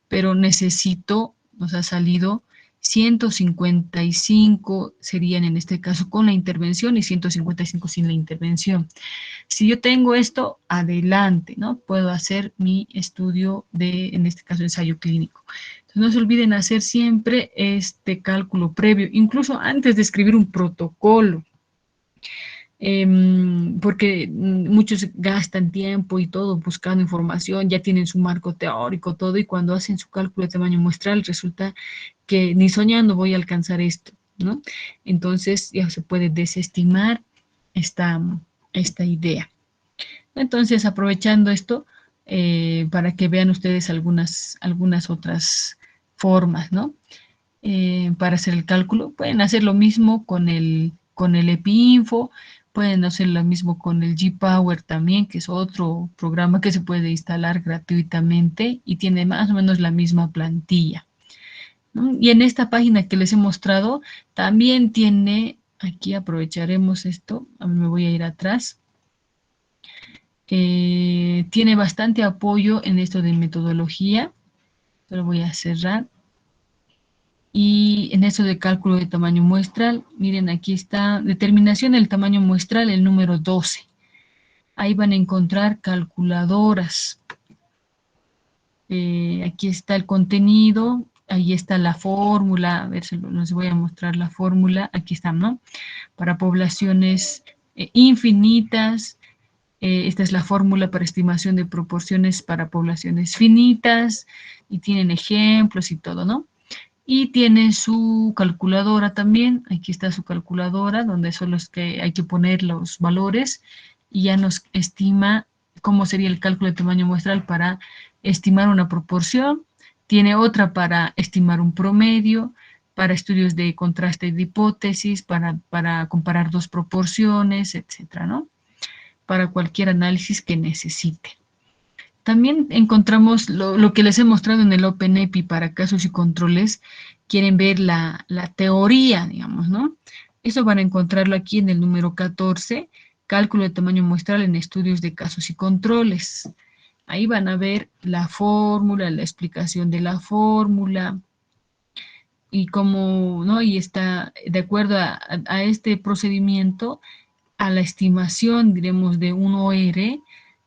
pero nos ha salido 155 serían en este caso con la intervención y 155 sin la intervención. Si yo tengo esto, adelante, ¿no? Puedo hacer mi estudio en este caso, ensayo clínico. Entonces, no se olviden hacer siempre este cálculo previo, incluso antes de escribir un protocolo, porque muchos gastan tiempo y todo buscando información, ya tienen su marco teórico, todo, y cuando hacen su cálculo de tamaño muestral, resulta que ni soñando voy a alcanzar esto, ¿no? Entonces ya se puede desestimar esta, esta idea. Entonces, aprovechando esto, para que vean ustedes algunas otras formas, ¿no? Para hacer el cálculo, pueden hacer lo mismo con el EpiInfo, pueden hacer lo mismo con el GPower también, que es otro programa que se puede instalar gratuitamente y tiene más o menos la misma plantilla, ¿no? Y en esta página que les he mostrado, también tiene, aquí aprovecharemos esto, a mí me voy a ir atrás, tiene bastante apoyo en esto de metodología. Lo voy a cerrar. Y en esto de cálculo de tamaño muestral, miren, aquí está determinación del tamaño muestral, el número 12. Ahí van a encontrar calculadoras. Aquí está el contenido, ahí está la fórmula, a ver si les voy a mostrar la fórmula, aquí está, ¿no? Para poblaciones infinitas, esta es la fórmula para estimación de proporciones para poblaciones finitas y tienen ejemplos y todo, ¿no? Y tiene su calculadora también, aquí está su calculadora, donde son los que hay que poner los valores y ya nos estima cómo sería el cálculo de tamaño muestral para estimar una proporción. Tiene otra para estimar un promedio, para estudios de contraste de hipótesis, para comparar dos proporciones, etcétera, ¿no? Para cualquier análisis que necesite. También encontramos lo que les he mostrado en el OpenEpi para casos y controles. Quieren ver la teoría, digamos, ¿no? Eso van a encontrarlo aquí en el número 14, cálculo de tamaño muestral en estudios de casos y controles. Ahí van a ver la fórmula, la explicación de la fórmula y cómo, ¿no? Y está de acuerdo a este procedimiento, a la estimación, diremos, de un OR,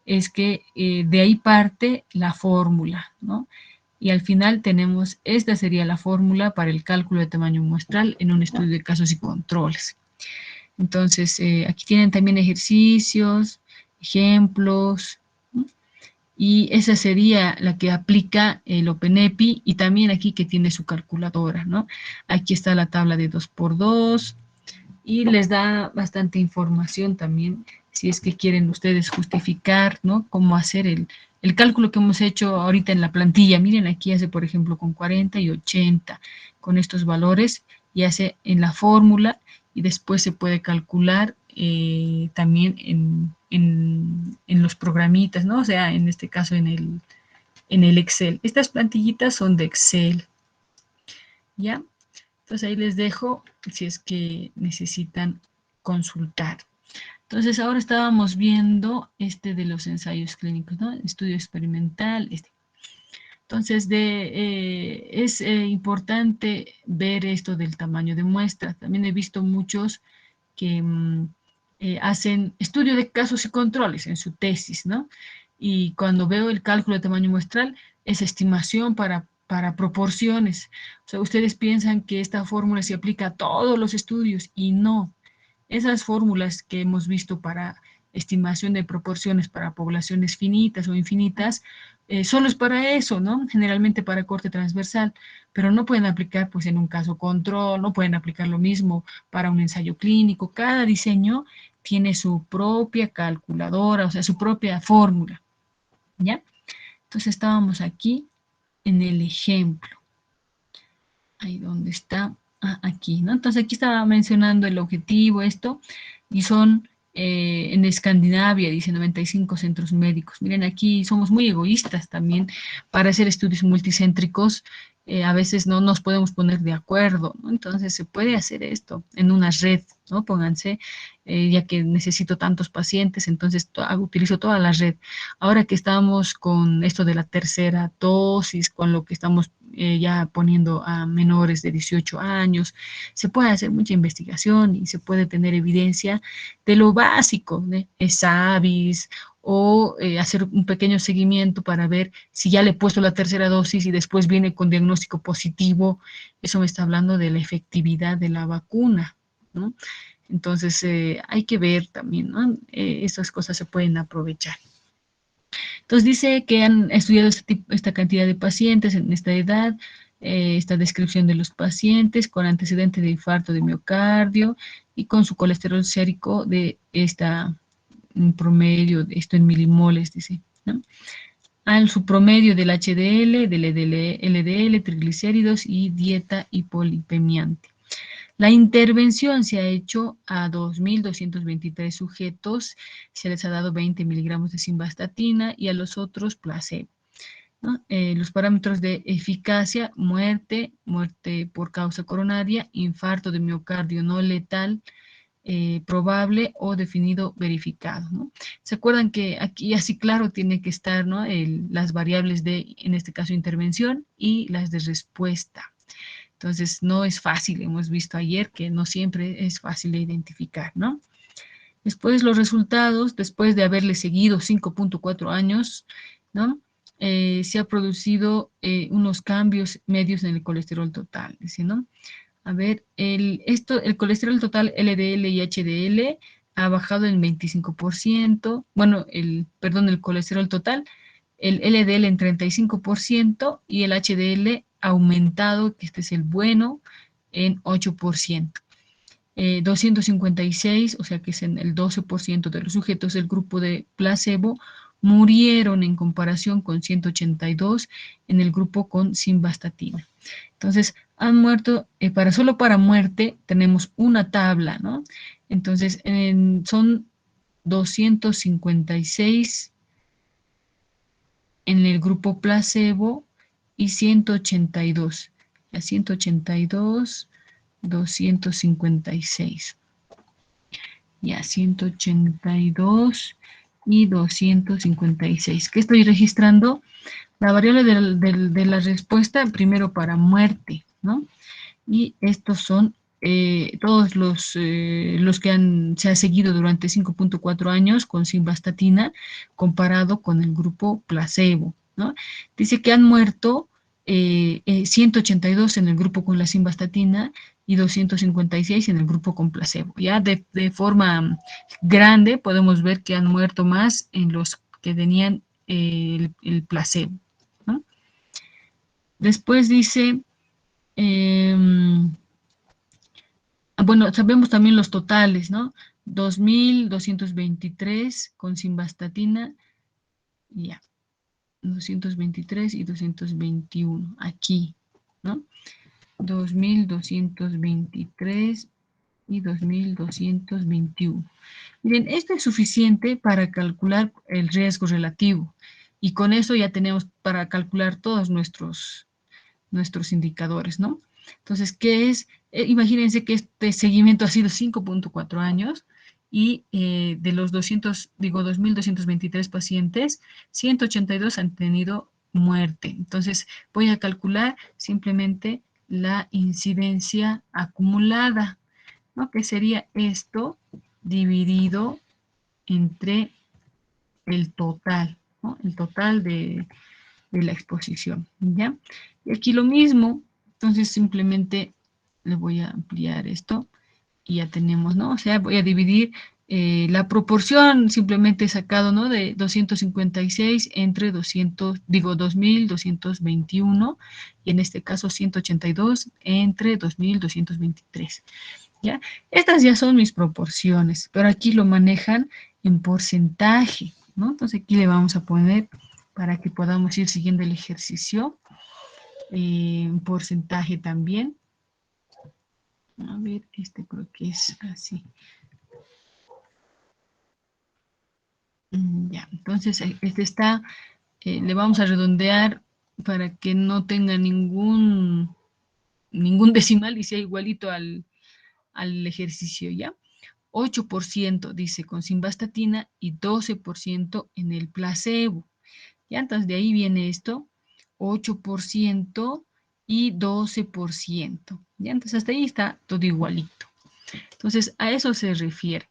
es que de ahí parte la fórmula, ¿no? Y al final tenemos, esta sería la fórmula para el cálculo de tamaño muestral en un estudio de casos y controles. Entonces, aquí tienen también ejercicios, ejemplos, ¿no? Y esa sería la que aplica el OpenEPI y también aquí que tiene su calculadora, ¿no? Aquí está la tabla de 2×2 y les da bastante información también si es que quieren ustedes justificar, ¿no? Cómo hacer el cálculo que hemos hecho ahorita en la plantilla. Miren, aquí hace, por ejemplo, con 40 y 80, con estos valores, y hace en la fórmula, y después se puede calcular también en los programitas, ¿no? O sea, en este caso en el Excel. Estas plantillitas son de Excel, ¿ya? Entonces ahí les dejo si es que necesitan consultar. Entonces ahora estábamos viendo este de los ensayos clínicos, ¿no? Estudio experimental, este. Entonces es importante ver esto del tamaño de muestra. También he visto muchos que hacen estudio de casos y controles en su tesis, ¿no? Y cuando veo el cálculo de tamaño muestral, es estimación para proporciones. O sea, ustedes piensan que esta fórmula se aplica a todos los estudios y no. Esas fórmulas que hemos visto para estimación de proporciones para poblaciones finitas o infinitas, solo es para eso, ¿no? Generalmente para corte transversal, pero no pueden aplicar pues en un caso control, no pueden aplicar lo mismo para un ensayo clínico. Cada diseño tiene su propia calculadora, o sea, su propia fórmula, ¿ya? Entonces estábamos aquí en el ejemplo. Ahí donde está, aquí, ¿no? Entonces aquí estaba mencionando el objetivo, esto, y son en Escandinavia, dice 95 centros médicos. Miren, aquí somos muy egoístas también para hacer estudios multicéntricos. A veces no nos podemos poner de acuerdo, ¿no? Entonces se puede hacer esto en una red, ¿no? Pónganse, ya que necesito tantos pacientes, entonces utilizo toda la red. Ahora que estamos con esto de la tercera dosis, con lo que estamos ya poniendo a menores de 18 años, se puede hacer mucha investigación y se puede tener evidencia de lo básico, ¿no? ESAVIS, o hacer un pequeño seguimiento para ver si ya le he puesto la tercera dosis y después viene con diagnóstico positivo. Eso me está hablando de la efectividad de la vacuna, ¿no? Entonces, hay que ver también, ¿no? Estas cosas se pueden aprovechar. Entonces dice que han estudiado esta cantidad de pacientes en esta edad, esta descripción de los pacientes con antecedente de infarto de miocardio y con su colesterol sérico de un promedio, de esto en milimoles, dice, ¿no? Su promedio del HDL, del LDL, triglicéridos y dieta hipolipemiante. La intervención se ha hecho a 2.223 sujetos, se les ha dado 20 miligramos de simvastatina y a los otros placebo, ¿no? Los parámetros de eficacia: muerte por causa coronaria, infarto de miocardio no letal, probable o definido verificado, ¿no? ¿Se acuerdan que aquí así claro tiene que estar, ¿no? Las variables de, en este caso, intervención y las de respuesta? Entonces, no es fácil, hemos visto ayer que no siempre es fácil de identificar, ¿no? Después los resultados, después de haberle seguido 5.4 años, ¿no? Se ha producido unos cambios medios en el colesterol total, dice, ¿no? A ver, el colesterol total LDL y HDL ha bajado en 25%, bueno, el colesterol total, el LDL en 35% y el HDL aumentado, que este es el bueno, en 8%. 256, o sea que es en el 12% de los sujetos del grupo de placebo, murieron en comparación con 182 en el grupo con simvastatina. Entonces, han muerto, solo para muerte tenemos una tabla, ¿no? Entonces, son 256 en el grupo placebo y 182. A 182, 256. Ya, 182 y 256. ¿Qué estoy registrando? La variable de la respuesta, primero para muerte, ¿no? Y estos son todos los que se ha seguido durante 5.4 años con simvastatina comparado con el grupo placebo, ¿no? Dice que han muerto 182 en el grupo con la simvastatina y 256 en el grupo con placebo. Ya de forma grande podemos ver que han muerto más en los que tenían el placebo, ¿no? Después dice... em, bueno, sabemos también los totales, ¿no? 2.223 con simvastatina, ya, 223 y 221, aquí, ¿no? 2.223 y 2.221. Miren, esto es suficiente para calcular el riesgo relativo y con eso ya tenemos para calcular todos nuestros indicadores, ¿no? Entonces, ¿qué es? Imagínense que este seguimiento ha sido 5.4 años y de los 2.223 pacientes, 182 han tenido muerte. Entonces, voy a calcular simplemente la incidencia acumulada, ¿no? Que sería esto dividido entre el total, ¿no? El total de la exposición, ¿ya? Y aquí lo mismo, entonces simplemente le voy a ampliar esto y ya tenemos, ¿no? O sea, voy a dividir la proporción, simplemente he sacado, ¿no? De 256 entre 2.221 y en este caso 182 entre 2.223, ¿ya? Estas ya son mis proporciones, pero aquí lo manejan en porcentaje, ¿no? Entonces aquí le vamos a poner para que podamos ir siguiendo el ejercicio, un porcentaje también. A ver, este creo que es así. Ya, entonces este está, le vamos a redondear para que no tenga ningún decimal y sea igualito al ejercicio, ¿ya? 8% dice con simvastatina y 12% en el placebo. Ya, entonces de ahí viene esto, 8% y 12%. Ya, entonces hasta ahí está todo igualito. Entonces a eso se refiere.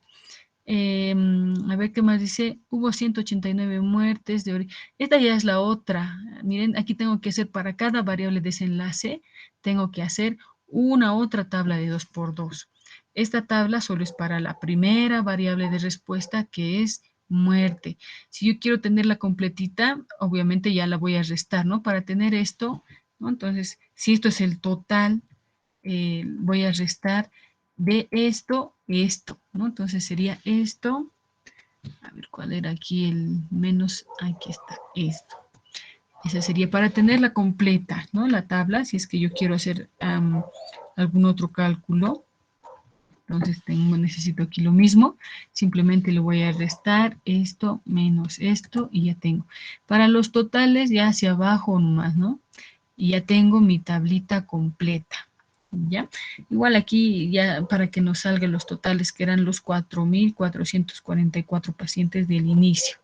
A ver qué más dice. Hubo 189 muertes de esta ya es la otra. Miren, aquí tengo que hacer para cada variable desenlace, tengo que hacer una otra tabla de 2×2. Esta tabla solo es para la primera variable de respuesta, que es muerte. Si yo quiero tenerla completita, obviamente ya la voy a restar, ¿no? Para tener esto, ¿no? Entonces, si esto es el total, voy a restar de esto, ¿no? Entonces sería esto, a ver cuál era aquí el menos, aquí está, esto. Esa sería para tenerla completa, ¿no? La tabla, si es que yo quiero hacer algún otro cálculo. Entonces necesito aquí lo mismo, simplemente le voy a restar esto menos esto y ya tengo. Para los totales ya hacia abajo nomás, ¿no? Y ya tengo mi tablita completa. ¿Ya? Igual aquí ya para que nos salgan los totales que eran los 4.444 pacientes del inicio.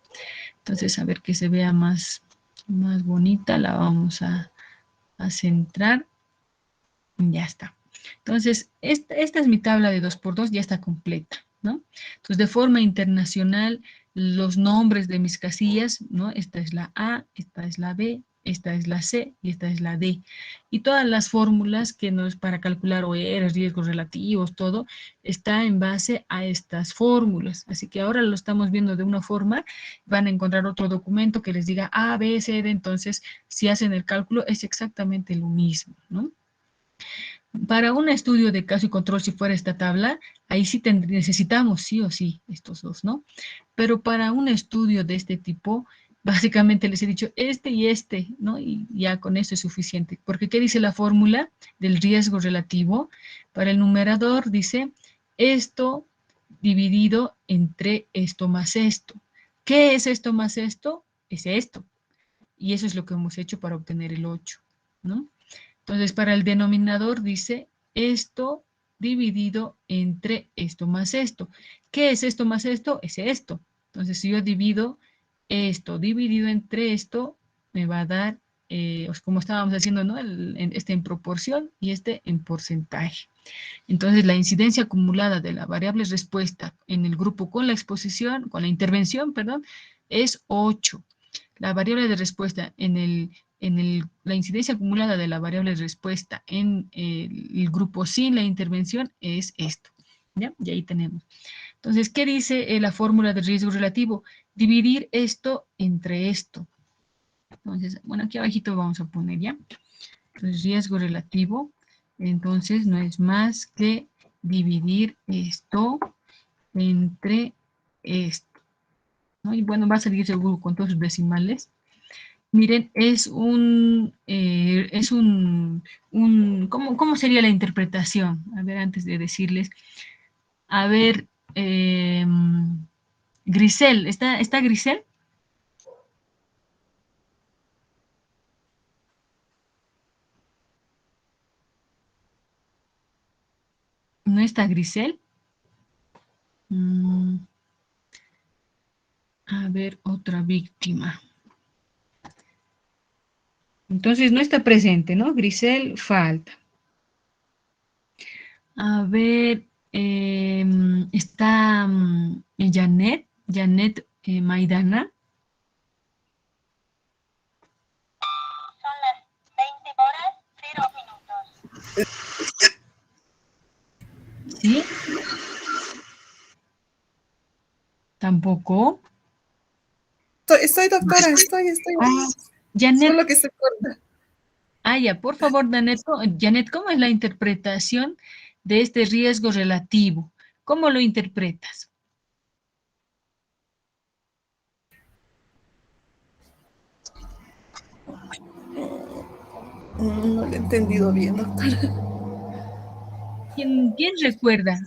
Entonces, a ver que se vea más bonita, la vamos a centrar. Ya está. Entonces, esta es mi tabla de 2×2, ya está completa, ¿no? Entonces, de forma internacional, los nombres de mis casillas, ¿no? Esta es la A, esta es la B, esta es la C y esta es la D. Y todas las fórmulas que nos para calcular OR, riesgos relativos, todo, está en base a estas fórmulas. Así que ahora lo estamos viendo de una forma, van a encontrar otro documento que les diga A, B, C, D, entonces, si hacen el cálculo, es exactamente lo mismo, ¿no? Para un estudio de caso y control, si fuera esta tabla, ahí sí necesitamos sí o sí estos dos, ¿no? Pero para un estudio de este tipo, básicamente les he dicho este y este, ¿no? Y ya con eso es suficiente. Porque ¿qué dice la fórmula del riesgo relativo? Para el numerador dice esto dividido entre esto más esto. ¿Qué es esto más esto? Es esto. Y eso es lo que hemos hecho para obtener el 8, ¿no? Entonces, para el denominador dice esto dividido entre esto más esto. ¿Qué es esto más esto? Es esto. Entonces, si yo divido esto dividido entre esto, me va a dar como estábamos haciendo, ¿no? Este en proporción y este en porcentaje. Entonces, la incidencia acumulada de la variable respuesta en el grupo con la exposición, con la intervención, perdón, es 8. La variable de respuesta la incidencia acumulada de la variable de respuesta en el grupo sin la intervención es esto. ¿Ya? Y ahí tenemos. Entonces, ¿qué dice la fórmula de riesgo relativo? Dividir esto entre esto. Entonces, bueno, aquí abajito vamos a poner ya. Entonces, riesgo relativo, entonces no es más que dividir esto entre esto, ¿no? Y bueno, va a salir seguro con todos sus decimales. Miren, ¿cómo sería la interpretación? A ver, antes de decirles, a ver, Grisel, ¿está Grisel? ¿No está Grisel? A ver, otra víctima. Entonces no está presente, ¿no? Grisel falta. A ver, está Janet Maidana. Son las 20 horas, 0 minutos. ¿Sí? ¿Tampoco? Estoy, doctora, estoy. Ah, Janet, Solo que se corta. ya, por favor, Janet, ¿cómo es la interpretación de este riesgo relativo? ¿Cómo lo interpretas? No lo he entendido bien, doctora. ¿Quién recuerda?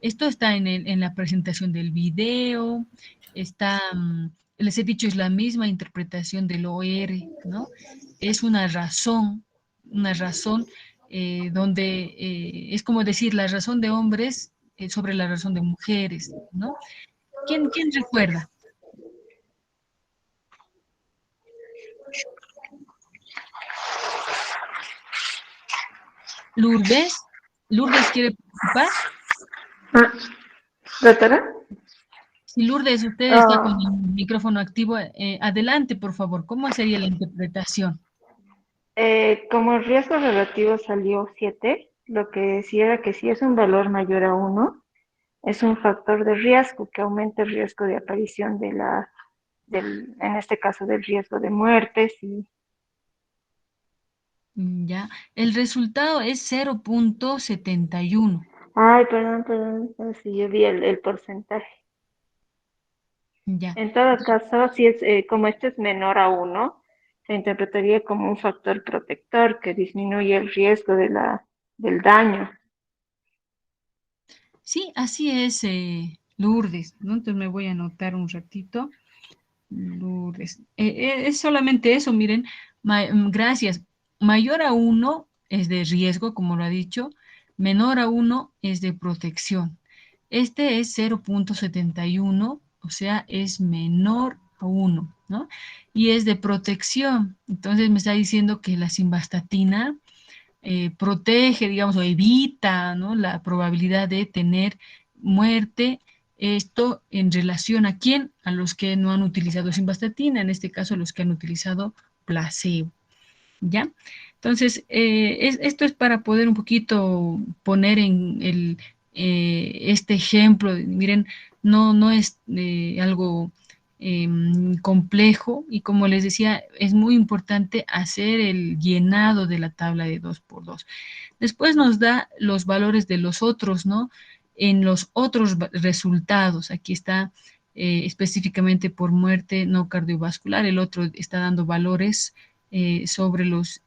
Esto está en la presentación del video, les he dicho, es la misma interpretación del OR, ¿no? Es una razón donde es como decir la razón de hombres sobre la razón de mujeres, ¿no? ¿Quién recuerda? Lourdes, Lourdes quiere participar. ¿Doctora? Si Lourdes, usted está con el micrófono activo, adelante, por favor. ¿Cómo sería la interpretación? Como el riesgo relativo salió 7, lo que decía era que si es un valor mayor a 1, es un factor de riesgo que aumenta el riesgo de aparición en este caso, del riesgo de muertes. Ya, el resultado es 0,71. Ay, perdón, si yo vi el porcentaje. Ya, En todo caso, si es como este es menor a 1, se interpretaría como un factor protector que disminuye el riesgo del daño. sí, así es, Lourdes, ¿no? Entonces me voy a anotar un ratito. Lourdes. Es solamente eso, miren, gracias. Mayor a 1 es de riesgo, como lo ha dicho, menor a 1 es de protección. Este es 0,71, o sea, es menor a 1, ¿no? Y es de protección. Entonces me está diciendo que la simvastatina protege, digamos, o evita, ¿no? La probabilidad de tener muerte. Esto en relación a quién, a los que no han utilizado simvastatina, en este caso a los que han utilizado placebo, ¿ya? Entonces, esto es para poder un poquito poner en este ejemplo. Miren, no es algo complejo y como les decía, es muy importante hacer el llenado de la tabla de 2×2. Después nos da los valores de los otros, ¿no? En los otros resultados, aquí está específicamente por muerte no cardiovascular, el otro está dando valores sobre los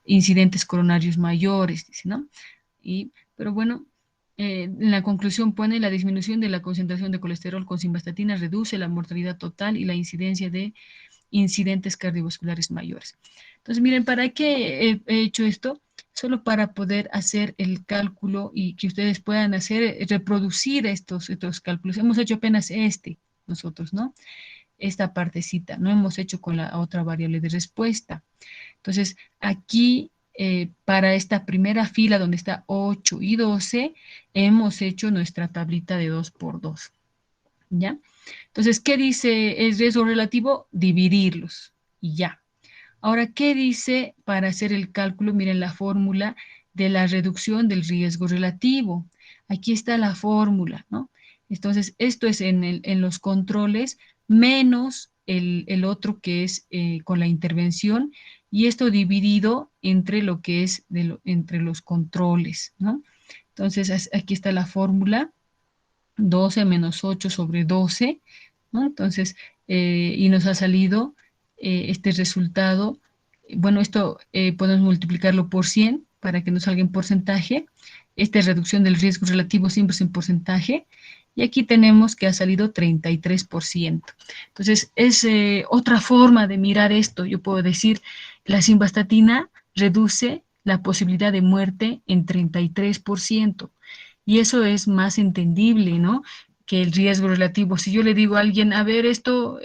incidentes coronarios mayores, dice, ¿no? Pero bueno, en la conclusión pone la disminución de la concentración de colesterol con simvastatina reduce la mortalidad total y la incidencia de incidentes cardiovasculares mayores. Entonces, miren, ¿para qué he hecho esto? Solo para poder hacer el cálculo y que ustedes puedan hacer, reproducir estos cálculos. Hemos hecho apenas nosotros, ¿no? esta partecita, no hemos hecho con la otra variable de respuesta. Entonces, aquí, para esta primera fila donde está 8 y 12, hemos hecho nuestra tablita de 2 por 2, ¿ya? Entonces, ¿qué dice el riesgo relativo? Dividirlos, y ya. Ahora, ¿qué dice para hacer el cálculo? Miren la fórmula de la reducción del riesgo relativo. Aquí está la fórmula, ¿no? Entonces, esto es en los controles menos el otro que es con la intervención, y esto dividido entre lo que es entre los controles, ¿no? Entonces, aquí está la fórmula, 12 menos 8 sobre 12, ¿no? Entonces, y nos ha salido este resultado. Bueno, esto podemos multiplicarlo por 100 para que nos salga en porcentaje. Esta es reducción del riesgo relativo siempre es en porcentaje. Y aquí tenemos que ha salido 33%. Entonces, es otra forma de mirar esto. Yo puedo decir, la simvastatina reduce la posibilidad de muerte en 33%. Y eso es más entendible, ¿no? Que el riesgo relativo. Si yo le digo a alguien, a ver, esto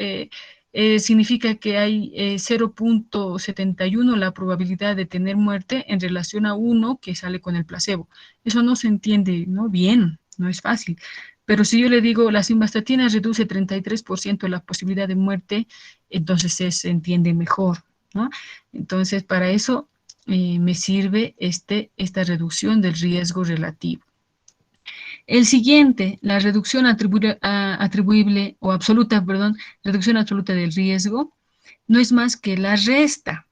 significa que hay 0.71 la probabilidad de tener muerte en relación a 1 que sale con el placebo. Eso no se entiende, ¿no? Bien, no es fácil. Pero si yo le digo, la simvastatina reduce 33% la posibilidad de muerte, entonces se entiende mejor, ¿no? Entonces, para eso me sirve esta reducción del riesgo relativo. El siguiente, la reducción atribuible o absoluta, perdón, reducción absoluta del riesgo, no es más que la resta,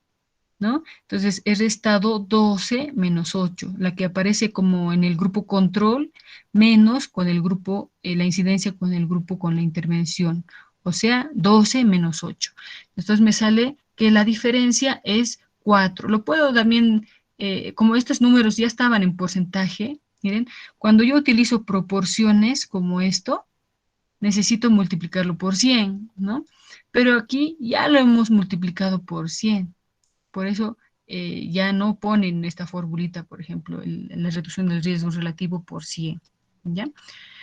¿no? Entonces, he restado 12 menos 8, la que aparece como en el grupo control, menos con el grupo, la incidencia con el grupo con la intervención, o sea, 12 menos 8. Entonces, me sale que la diferencia es 4. Lo puedo también, como estos números ya estaban en porcentaje, miren, cuando yo utilizo proporciones como esto, necesito multiplicarlo por 100, ¿no? Pero aquí ya lo hemos multiplicado por 100. Por eso ya no ponen esta formulita, por ejemplo, la reducción del riesgo relativo por 100, ¿ya?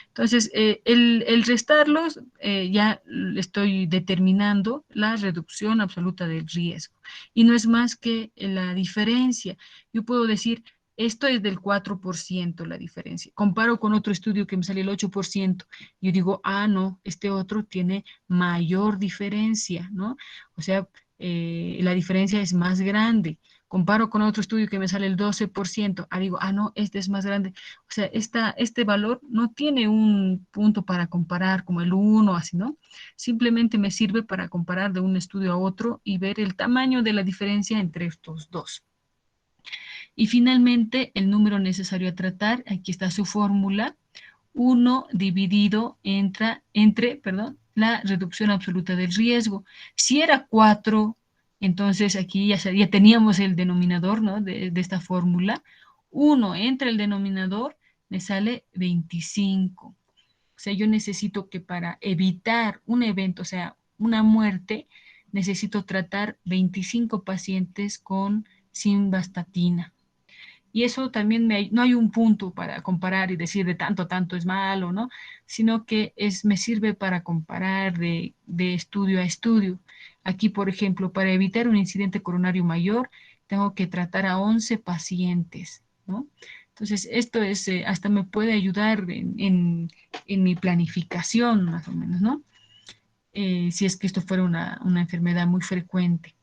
Entonces, el restarlos, ya estoy determinando la reducción absoluta del riesgo. Y no es más que la diferencia. Yo puedo decir, esto es del 4% la diferencia. Comparo con otro estudio que me sale el 8%. Yo digo, ah, no, este otro tiene mayor diferencia, ¿no? O sea, la diferencia es más grande. Comparo con otro estudio que me sale el 12%. Ah, digo, ah, no, este es más grande. O sea, este valor no tiene un punto para comparar como el 1, así, ¿no? Simplemente me sirve para comparar de un estudio a otro y ver el tamaño de la diferencia entre estos dos. Y finalmente, el número necesario a tratar, aquí está su fórmula, 1 dividido entre la reducción absoluta del riesgo. Si era 4, entonces aquí ya teníamos el denominador, ¿no? de esta fórmula. 1 entre el denominador me sale 25. O sea, yo necesito que para evitar un evento, o sea, una muerte, necesito tratar 25 pacientes con simvastatina. Y eso también no hay un punto para comparar y decir de tanto a tanto es malo, ¿no? Sino que me sirve para comparar de estudio a estudio. Aquí, por ejemplo, para evitar un incidente coronario mayor, tengo que tratar a 11 pacientes, ¿no? Entonces, esto hasta me puede ayudar en mi planificación, más o menos, ¿no? Si es que esto fuera una enfermedad muy frecuente.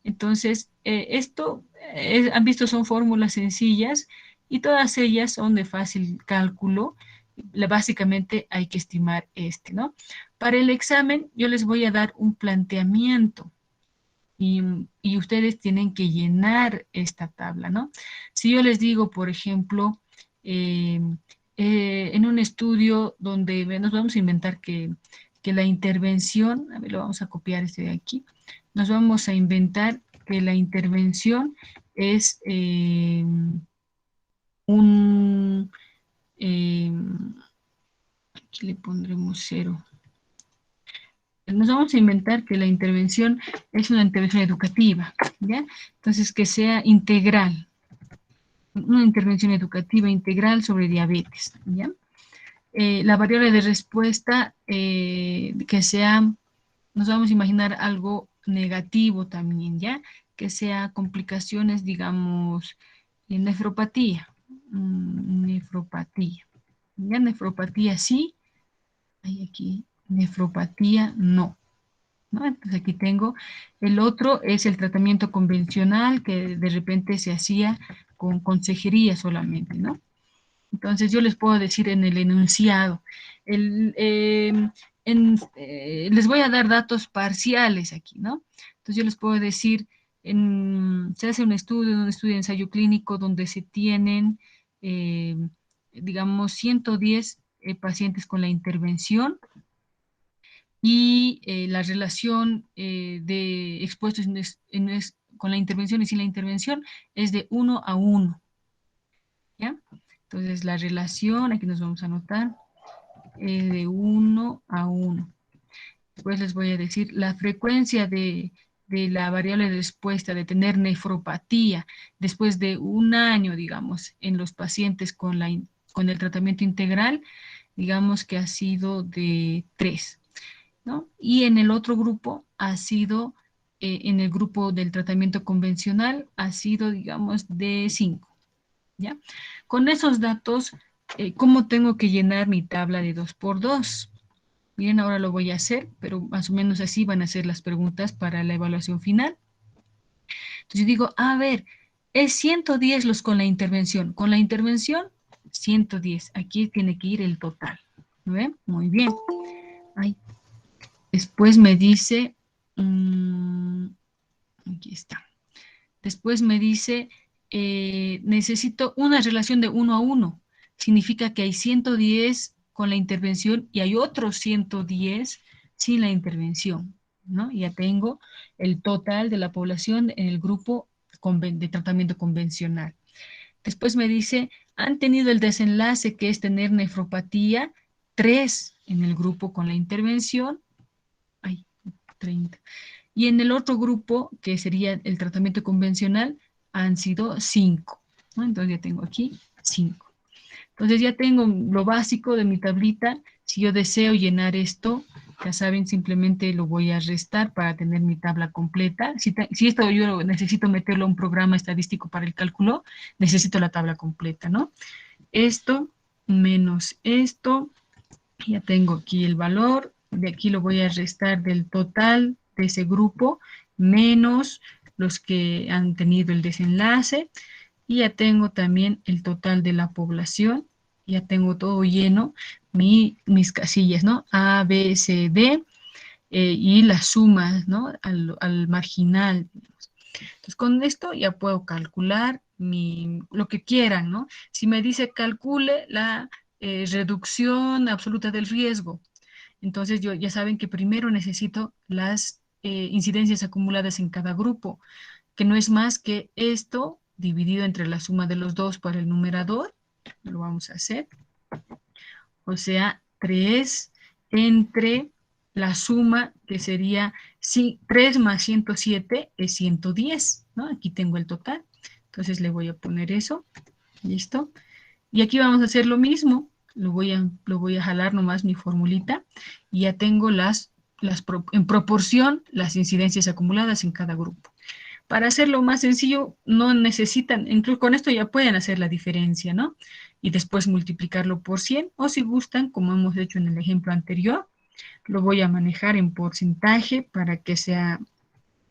Entonces, han visto, son fórmulas sencillas y todas ellas son de fácil cálculo. Básicamente hay que estimar ¿no? Para el examen yo les voy a dar un planteamiento y ustedes tienen que llenar esta tabla, ¿no? Si yo les digo, por ejemplo, en un estudio donde nos vamos a inventar que la intervención, a ver, lo vamos a copiar de aquí, nos vamos a inventar que la intervención es aquí le pondremos 0. Nos vamos a inventar que la intervención es una intervención educativa, ¿ya? Entonces, que sea integral, una intervención educativa integral sobre diabetes, ¿ya? La variable de respuesta que sea nos vamos a imaginar algo negativo también, ¿ya? Que sea complicaciones, digamos, nefropatía. Nefropatía. Ya nefropatía sí, hay aquí nefropatía no. ¿No? Entonces aquí tengo, el otro es el tratamiento convencional que de repente se hacía con consejería solamente, ¿no? Entonces yo les puedo decir en el enunciado, el, les voy a dar datos parciales aquí, ¿no? Entonces yo les puedo decir, se hace un estudio de ensayo clínico donde se tienen, eh, digamos, 110 pacientes con la intervención y la relación de expuestos con la intervención y sin la intervención es de 1 a 1, ¿ya? Entonces la relación, aquí nos vamos a anotar, de 1 a 1. Después les voy a decir la frecuencia de la variable de respuesta de tener nefropatía después de un año, digamos, en los pacientes con el tratamiento integral, digamos que ha sido de 3. ¿No? Y en el otro grupo ha sido, en el grupo del tratamiento convencional, ha sido, digamos, de 5, ¿ya? Con esos datos, ¿cómo tengo que llenar mi tabla de 2 por 2? Miren, ahora lo voy a hacer, pero más o menos así van a ser las preguntas para la evaluación final. Entonces yo digo, a ver, es 110 los con la intervención. Con la intervención, 110. Aquí tiene que ir el total. ¿No ven? Muy bien. Ay, después me dice, aquí está. Después me dice, necesito una relación de 1 a 1. Significa que hay 110 con la intervención y hay otros 110 sin la intervención, ¿no? Ya tengo el total de la población en el grupo de tratamiento convencional. Después me dice, han tenido el desenlace que es tener nefropatía, 3 en el grupo con la intervención, 30. Y en el otro grupo, que sería el tratamiento convencional, han sido 5, ¿no? Entonces ya tengo aquí 5. Entonces ya tengo lo básico de mi tablita. Si yo deseo llenar esto, ya saben, simplemente lo voy a restar para tener mi tabla completa. Si esto yo necesito meterlo a un programa estadístico para el cálculo, necesito la tabla completa, ¿no? Esto menos esto, ya tengo aquí el valor, de aquí lo voy a restar del total de ese grupo, menos los que han tenido el desenlace, y ya tengo también el total de la población, ya tengo todo lleno, mis casillas, ¿no? A, B, C, D, y las sumas, ¿no? Al marginal. Entonces, con esto ya puedo calcular lo que quieran, ¿no? Si me dice calcule la reducción absoluta del riesgo, entonces ya saben que primero necesito las incidencias acumuladas en cada grupo, que no es más que esto dividido entre la suma de los dos para el numerador. Lo vamos a hacer. O sea, 3 entre la suma que sería 3 más 107 es 110, ¿no? Aquí tengo el total. Entonces le voy a poner eso. ¿Listo? Y aquí vamos a hacer lo mismo. Lo voy a jalar nomás mi formulita y ya tengo en proporción las incidencias acumuladas en cada grupo. Para hacerlo más sencillo, no necesitan, incluso con esto ya pueden hacer la diferencia, ¿no? Y después multiplicarlo por 100, o si gustan, como hemos hecho en el ejemplo anterior, lo voy a manejar en porcentaje para que sea,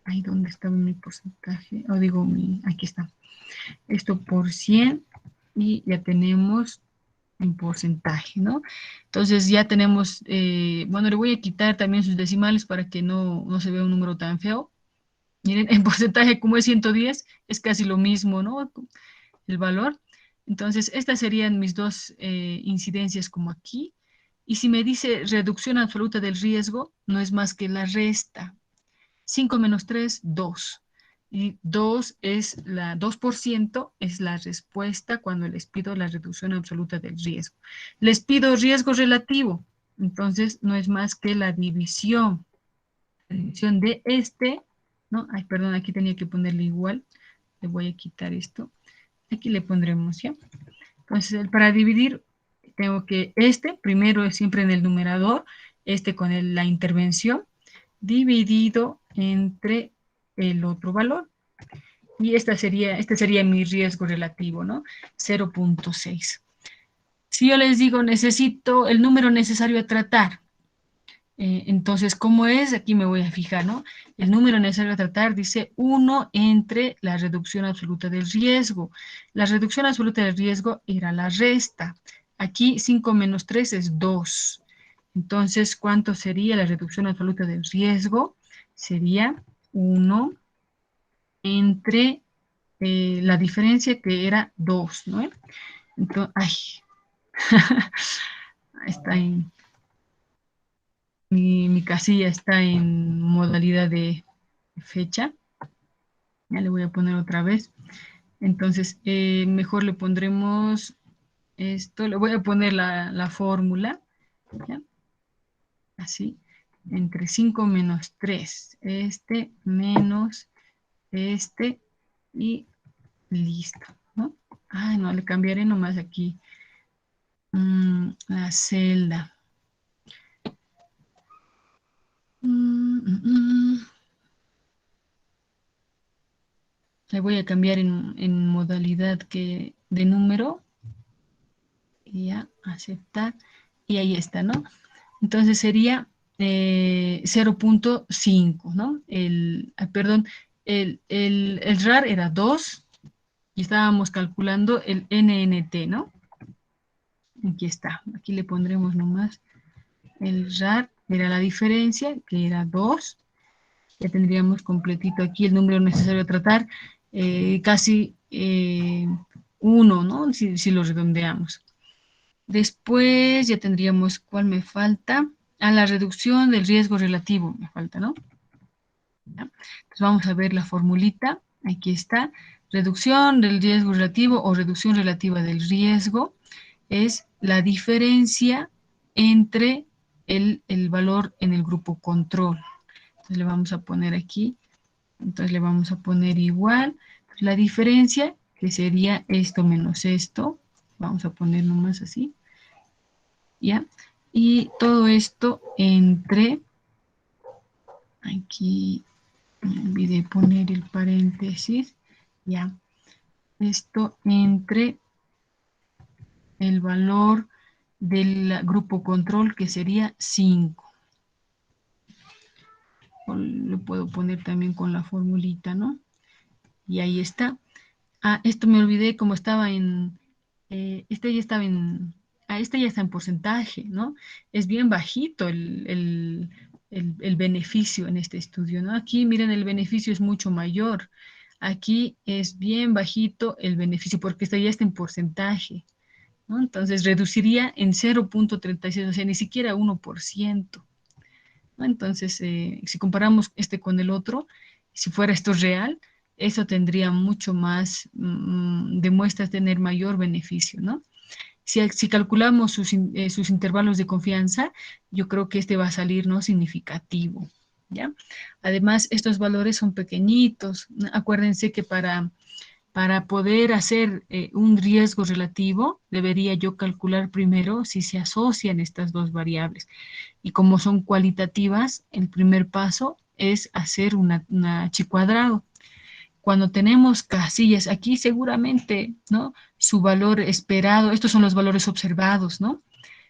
ahí donde está mi porcentaje, o digo, aquí está, esto por 100, y ya tenemos en porcentaje, ¿no? Entonces ya tenemos, bueno, le voy a quitar también sus decimales para que no se vea un número tan feo. Miren, en porcentaje como es 110, es casi lo mismo, ¿no? El valor. Entonces, estas serían mis dos incidencias como aquí. Y si me dice reducción absoluta del riesgo, no es más que la resta. 5 menos 3, 2. Y 2% es la respuesta cuando les pido la reducción absoluta del riesgo. Les pido riesgo relativo. Entonces, no es más que la división. La división de ¿no? Ay, perdón, aquí tenía que ponerle igual. Le voy a quitar esto. Aquí le pondremos, ¿ya? Entonces, para dividir, tengo que primero es siempre en el numerador, con la intervención, dividido entre el otro valor. Y este sería mi riesgo relativo, ¿no? 0.6. Si yo les digo, necesito el número necesario a tratar, entonces, ¿cómo es? Aquí me voy a fijar, ¿no? El número necesario a tratar dice 1 entre la reducción absoluta del riesgo. La reducción absoluta del riesgo era la resta. Aquí 5 menos 3 es 2. Entonces, ¿cuánto sería la reducción absoluta del riesgo? Sería 1 entre la diferencia que era 2, ¿no? Entonces, está en, mi casilla está en modalidad de fecha. Ya le voy a poner otra vez. Entonces, mejor le pondremos esto. Le voy a poner la fórmula. ¿Ya? Así. Entre 5 menos 3. Este menos este y listo, ¿no? Ay, no, le cambiaré nomás aquí la celda. Le voy a cambiar en modalidad de número. Y ya, aceptar. Y ahí está, ¿no? Entonces sería 0.5, ¿no? Perdón, el RAR era 2 y estábamos calculando el NNT, ¿no? Aquí está. Aquí le pondremos nomás el RAR, era la diferencia, que era 2. Ya tendríamos completito aquí el número necesario a tratar, casi 1, ¿no? Si lo redondeamos. Después ya tendríamos, ¿cuál me falta? La reducción del riesgo relativo me falta, ¿no? ¿Ya? Entonces vamos a ver la formulita. Aquí está. Reducción del riesgo relativo o reducción relativa del riesgo es la diferencia entre el valor en el grupo control. Entonces le vamos a poner aquí. Entonces le vamos a poner igual. La diferencia, que sería esto menos esto. Vamos a poner nomás así. ¿Ya? Y todo esto entre, aquí me olvidé poner el paréntesis, ¿ya? Esto entre el valor del grupo control, que sería 5. Lo puedo poner también con la formulita, ¿no? Y ahí está. Esto me olvidé, como estaba este ya estaba este ya está en porcentaje, ¿no? Es bien bajito el beneficio en este estudio, ¿no? Aquí, miren, el beneficio es mucho mayor. Aquí es bien bajito el beneficio, porque este ya está en porcentaje, ¿no? Entonces, reduciría en 0.36, o sea, ni siquiera 1%, ¿no? Entonces, si comparamos este con el otro, si fuera esto real, eso tendría mucho más, demuestra tener mayor beneficio, ¿no? Si calculamos sus intervalos de confianza, yo creo que este va a salir, ¿no? Significativo, ¿ya? Además, estos valores son pequeñitos. Acuérdense que para poder hacer un riesgo relativo, debería yo calcular primero si se asocian estas dos variables. Y como son cualitativas, el primer paso es hacer una chi cuadrado. Cuando tenemos casillas, aquí seguramente, ¿no? Su valor esperado, estos son los valores observados, ¿no?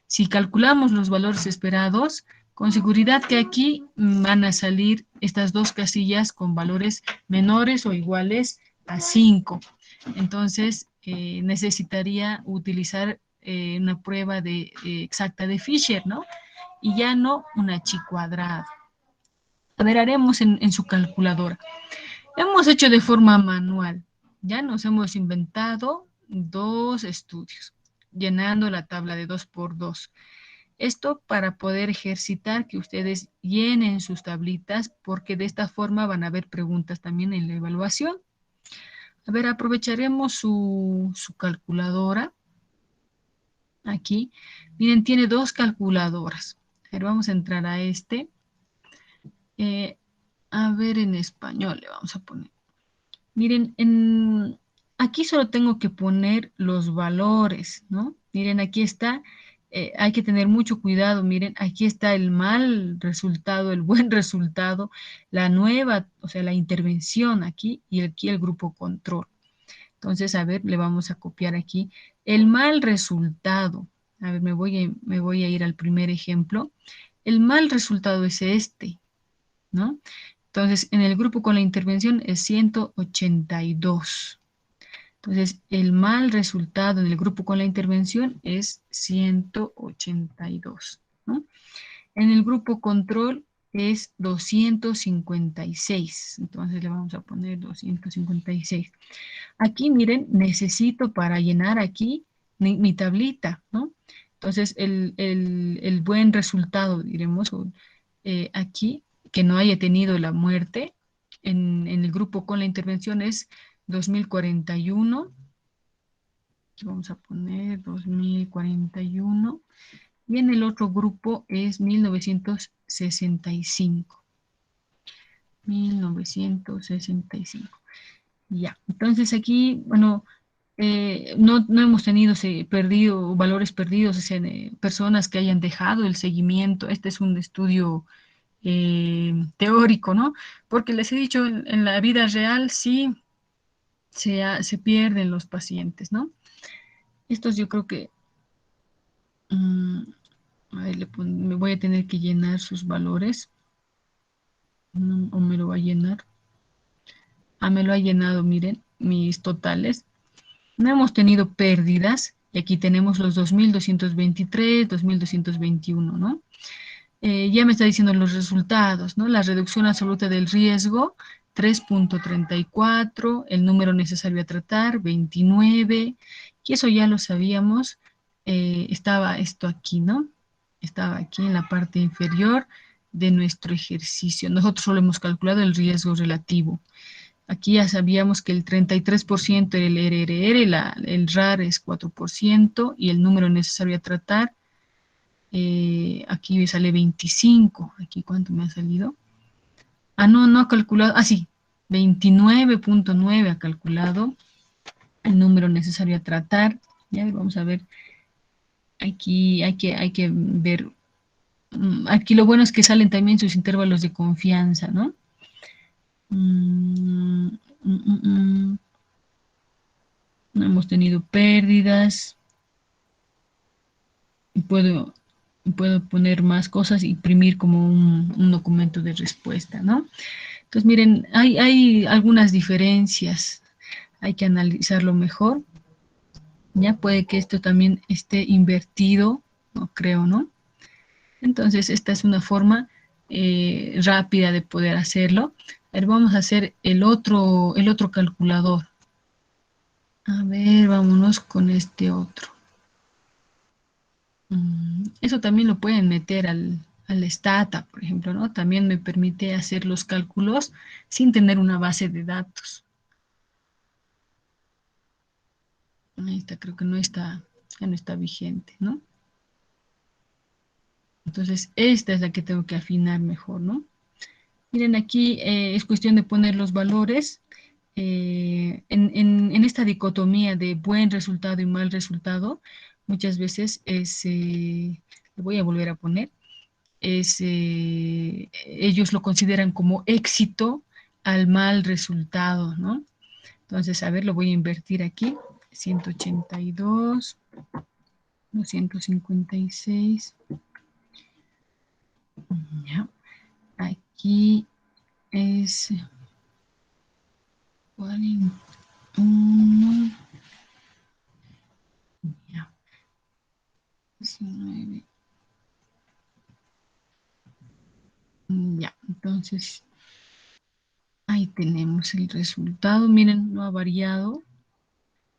Si calculamos los valores esperados, con seguridad que aquí van a salir estas dos casillas con valores menores o iguales a 5. Entonces, necesitaría utilizar una prueba exacta de Fisher, ¿no? Y ya no una chi cuadrada. A ver, haremos en su calculadora. Hemos hecho de forma manual. Ya nos hemos inventado 2 estudios, llenando la tabla de 2×2. Esto para poder ejercitar que ustedes llenen sus tablitas, porque de esta forma van a haber preguntas también en la evaluación. A ver, aprovecharemos su calculadora. Aquí, miren, tiene 2 calculadoras. A ver, vamos a entrar a este. A ver, en español le vamos a poner. Miren, aquí solo tengo que poner los valores, ¿no? Miren, aquí está hay que tener mucho cuidado. Miren, aquí está el mal resultado, el buen resultado, la nueva, o sea, la intervención aquí y aquí el grupo control. Entonces, a ver, le vamos a copiar aquí el mal resultado. A ver, me voy a ir al primer ejemplo. El mal resultado es este, ¿no? Entonces, en el grupo con la intervención es 182. Entonces, el mal resultado en el grupo con la intervención es 182, ¿no? En el grupo control es 256. Entonces, le vamos a poner 256. Aquí, miren, necesito para llenar aquí mi tablita, ¿no? Entonces, el buen resultado, diremos, aquí, que no haya tenido la muerte en el grupo con la intervención es 2041. Aquí vamos a poner 2041. Y en el otro grupo es 1965. 1965. Ya, entonces aquí, bueno, no hemos tenido perdido, valores perdidos, o sea, personas que hayan dejado el seguimiento. Este es un estudio teórico, ¿no? Porque les he dicho, en la vida real sí se pierden los pacientes, ¿no? Estos yo creo que, mm, a ver, me voy a tener que llenar sus valores, o me lo va a llenar. Ah, me lo ha llenado, miren, mis totales. No hemos tenido pérdidas, y aquí tenemos los 2.223, 2.221, ¿no? Ya me está diciendo los resultados, ¿no? La reducción absoluta del riesgo, 3.34, el número necesario a tratar, 29, y eso ya lo sabíamos, estaba esto aquí, ¿no? Estaba aquí en la parte inferior de nuestro ejercicio. Nosotros solo hemos calculado el riesgo relativo. Aquí ya sabíamos que el 33% era el RRR, el RAR es 4% y el número necesario a tratar, aquí me sale 25. ¿Aquí cuánto me ha salido? Ah, no ha calculado. Ah, sí, 29.9 ha calculado el número necesario a tratar. Ya vamos a ver. Aquí hay que ver. Aquí lo bueno es que salen también sus intervalos de confianza, ¿no? No hemos tenido pérdidas. Puedo, puedo poner más cosas, imprimir como un documento de respuesta, ¿no? Entonces, miren, hay algunas diferencias, hay que analizarlo mejor. Ya puede que esto también esté invertido, no creo, ¿no? Entonces, esta es una forma rápida de poder hacerlo. A ver, vamos a hacer el otro calculador. A ver, vámonos con este otro. Eso también lo pueden meter al Stata, por ejemplo, ¿no? También me permite hacer los cálculos sin tener una base de datos. Ahí está, creo que ya no está vigente, ¿no? Entonces, esta es la que tengo que afinar mejor, ¿no? Miren, aquí es cuestión de poner los valores. En esta dicotomía de buen resultado y mal resultado, muchas veces lo voy a volver a poner, ellos lo consideran como éxito al mal resultado, ¿no? Entonces, a ver, lo voy a invertir aquí. 182, 256. Ya. Aquí es 41. Ya. 19. Ya, entonces ahí tenemos el resultado. Miren, no ha variado.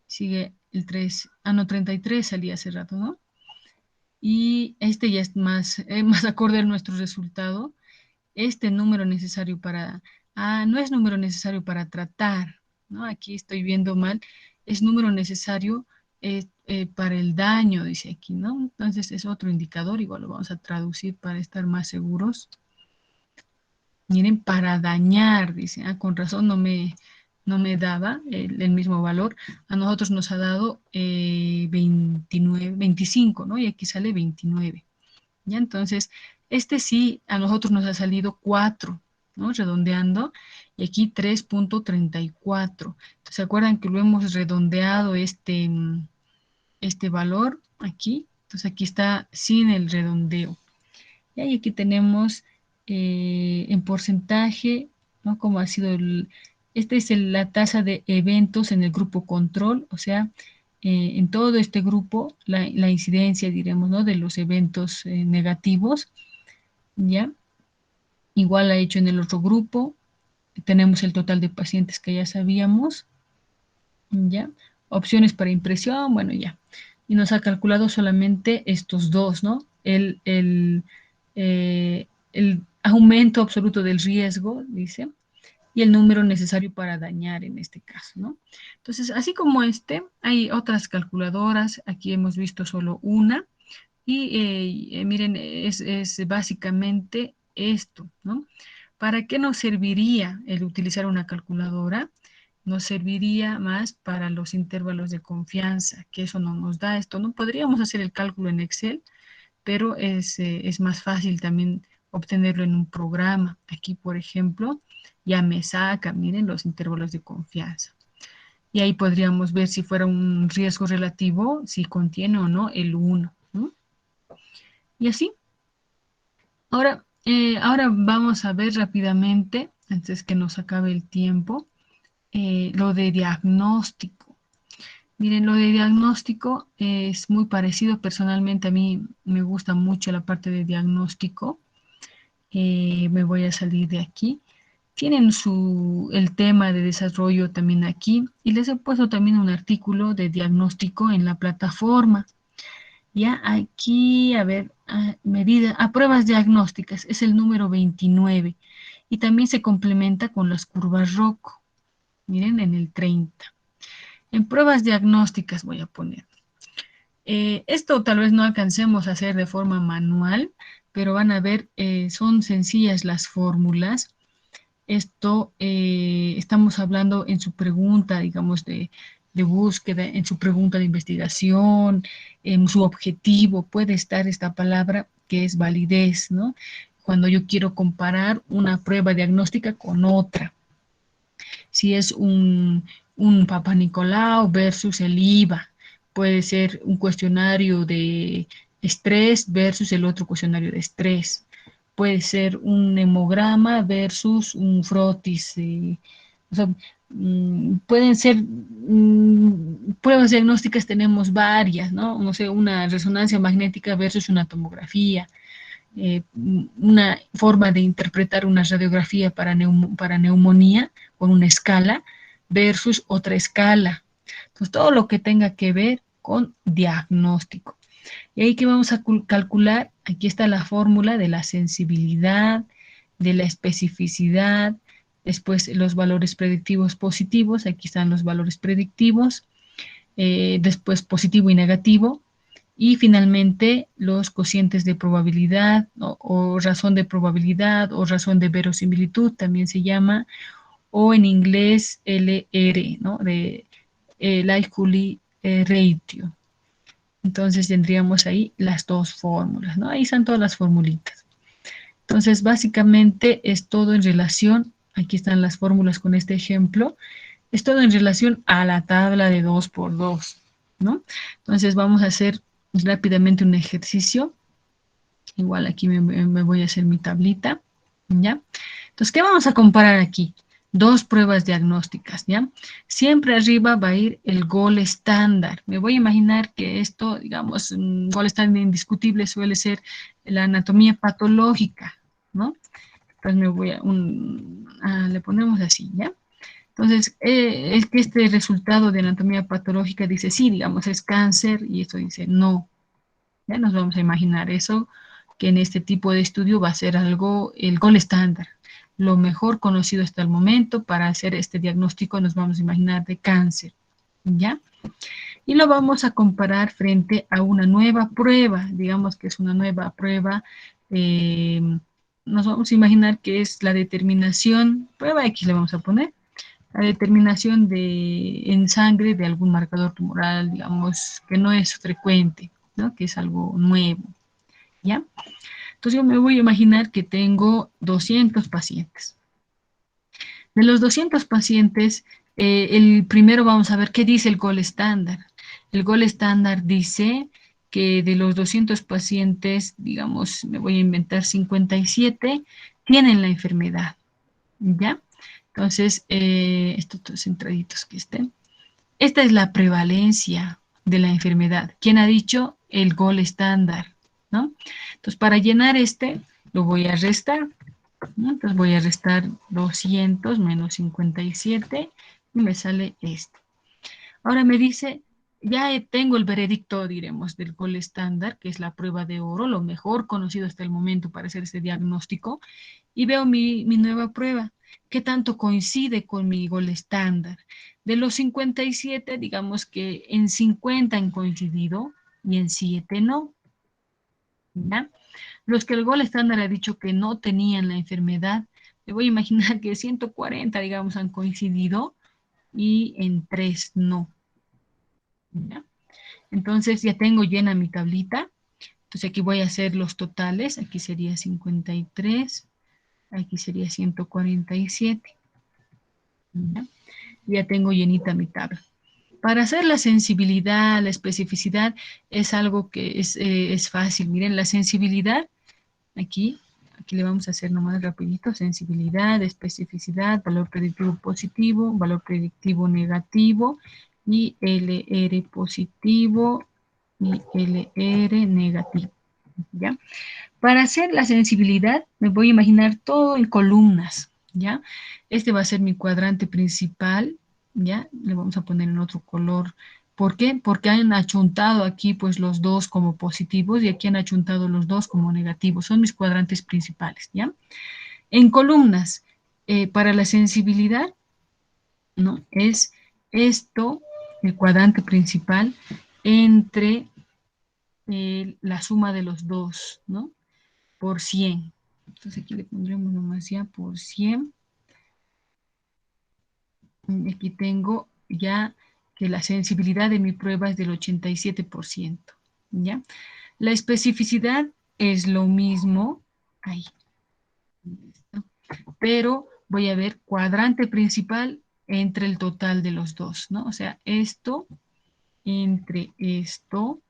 Sigue el 3. Ah, no, 33 salía hace rato, ¿no? Y este ya es más acorde a nuestro resultado. Este número necesario no es número necesario para tratar, ¿no? Aquí estoy viendo mal, es número necesario para el daño, dice aquí, ¿no? Entonces es otro indicador, igual lo vamos a traducir para estar más seguros. Miren, para dañar, dice, con razón no me daba el mismo valor. A nosotros nos ha dado 29, 25, ¿no? Y aquí sale 29. ¿Ya? Entonces, este sí, a nosotros nos ha salido 4, ¿no? Redondeando, y aquí 3.34. Entonces, ¿se acuerdan que lo hemos redondeado este valor aquí? Entonces, aquí está sin el redondeo. Y aquí tenemos en porcentaje, ¿no? Como ha sido esta es la tasa de eventos en el grupo control, o sea, en todo este grupo, la incidencia, diremos, ¿no? De los eventos negativos, ¿ya? Igual ha hecho en el otro grupo, tenemos el total de pacientes que ya sabíamos, ¿ya? Opciones para impresión, bueno, ya. Y nos ha calculado solamente estos dos, ¿no? El aumento absoluto del riesgo, dice, y el número necesario para dañar en este caso, ¿no? Entonces, así como hay otras calculadoras, aquí hemos visto solo una, y miren, es básicamente esto, ¿no? ¿Para qué nos serviría el utilizar una calculadora? Nos serviría más para los intervalos de confianza, que eso no nos da esto, ¿no? Podríamos hacer el cálculo en Excel, pero es más fácil también obtenerlo en un programa. Aquí, por ejemplo, ya me saca, miren, los intervalos de confianza. Y ahí podríamos ver si fuera un riesgo relativo, si contiene o no el 1, ¿no? Y así. Ahora vamos a ver rápidamente, antes que nos acabe el tiempo, lo de diagnóstico. Miren, lo de diagnóstico es muy parecido. Personalmente a mí me gusta mucho la parte de diagnóstico. Me voy a salir de aquí. Tienen el tema de desarrollo también aquí y les he puesto también un artículo de diagnóstico en la plataforma. Ya aquí, a ver, a pruebas diagnósticas, es el número 29 y también se complementa con las curvas Rocco. Miren, en el 30. En pruebas diagnósticas voy a poner. Esto tal vez no alcancemos a hacer de forma manual, pero van a ver, son sencillas las fórmulas. Esto estamos hablando en su pregunta, digamos, de búsqueda, en su pregunta de investigación, en su objetivo, puede estar esta palabra que es validez, ¿no? Cuando yo quiero comparar una prueba diagnóstica con otra. Si es un Papa Nicolau versus el IVA, puede ser un cuestionario de estrés versus el otro cuestionario de estrés. Puede ser un hemograma versus un frotis. O sea, pueden ser pruebas diagnósticas, tenemos varias, ¿no? No sé, una resonancia magnética versus una tomografía. Una forma de interpretar una radiografía para neumonía con una escala versus otra escala. Entonces, todo lo que tenga que ver con diagnóstico. Y ahí que vamos a calcular, aquí está la fórmula de la sensibilidad, de la especificidad, después los valores predictivos positivos, aquí están los valores predictivos, después positivo y negativo, y finalmente los cocientes de probabilidad o razón de probabilidad o razón de verosimilitud también se llama, o en inglés LR, ¿no? De likely ratio. Entonces tendríamos ahí las dos fórmulas, ¿no? Ahí están todas las formulitas. Entonces básicamente es todo en relación, aquí están las fórmulas con este ejemplo, es todo en relación a la tabla de 2 por 2, ¿no? Entonces vamos a hacer rápidamente un ejercicio. Igual aquí me voy a hacer mi tablita, ¿ya? Entonces, ¿qué vamos a comparar aquí? Dos pruebas diagnósticas, ¿ya? Siempre arriba va a ir el gol estándar. Me voy a imaginar que esto, digamos, un gol estándar indiscutible suele ser la anatomía patológica, ¿no? Entonces le ponemos así, ¿ya? Entonces, es que este resultado de anatomía patológica dice sí, digamos, es cáncer, y esto dice no. Ya nos vamos a imaginar eso, que en este tipo de estudio va a ser algo, el gol estándar, lo mejor conocido hasta el momento para hacer este diagnóstico, nos vamos a imaginar de cáncer, ¿ya? Y lo vamos a comparar frente a una nueva prueba, digamos que es una nueva prueba, nos vamos a imaginar que es la determinación, prueba X le vamos a poner, la determinación en sangre de algún marcador tumoral, digamos, que no es frecuente, ¿no? Que es algo nuevo, ¿ya? Entonces yo me voy a imaginar que tengo 200 pacientes. De los 200 pacientes, el primero vamos a ver qué dice el gol estándar. El gol estándar dice que de los 200 pacientes, digamos, me voy a inventar 57, tienen la enfermedad, ¿ya? Entonces, estos centraditos que estén. Esta es la prevalencia de la enfermedad. ¿Quién ha dicho? El gol estándar, ¿no? Entonces, para llenar lo voy a restar, ¿no? Entonces voy a restar 200 menos 57 y me sale esto. Ahora me dice, ya tengo el veredicto, diremos, del gol estándar, que es la prueba de oro, lo mejor conocido hasta el momento para hacer este diagnóstico, y veo mi nueva prueba. ¿Qué tanto coincide con mi gol estándar? De los 57, digamos que en 50 han coincidido y en 7 no, ¿ya? Los que el gol estándar ha dicho que no tenían la enfermedad, me voy a imaginar que 140, digamos, han coincidido y en 3 no, ¿ya? Entonces ya tengo llena mi tablita. Entonces aquí voy a hacer los totales. Aquí sería 53, aquí sería 147. ¿Ya? Ya tengo llenita mi tabla. Para hacer la sensibilidad, la especificidad, es algo que es fácil. Miren, la sensibilidad, aquí le vamos a hacer nomás rapidito, sensibilidad, especificidad, valor predictivo positivo, valor predictivo negativo, y LR positivo y LR negativo, ¿ya? Para hacer la sensibilidad, me voy a imaginar todo en columnas, ¿ya? Este va a ser mi cuadrante principal, ¿ya? Le vamos a poner en otro color. ¿Por qué? Porque han achuntado aquí, pues, los dos como positivos y aquí han achuntado los dos como negativos. Son mis cuadrantes principales, ¿ya? En columnas, para la sensibilidad, ¿no? Es esto, el cuadrante principal, entre la suma de los dos, ¿no? Por 100. Entonces aquí le pondremos nomás ya por 100. Y aquí tengo ya que la sensibilidad de mi prueba es del 87%, ¿ya? La especificidad es lo mismo, ahí, pero voy a ver cuadrante principal entre el total de los dos, ¿no? O sea, esto entre esto,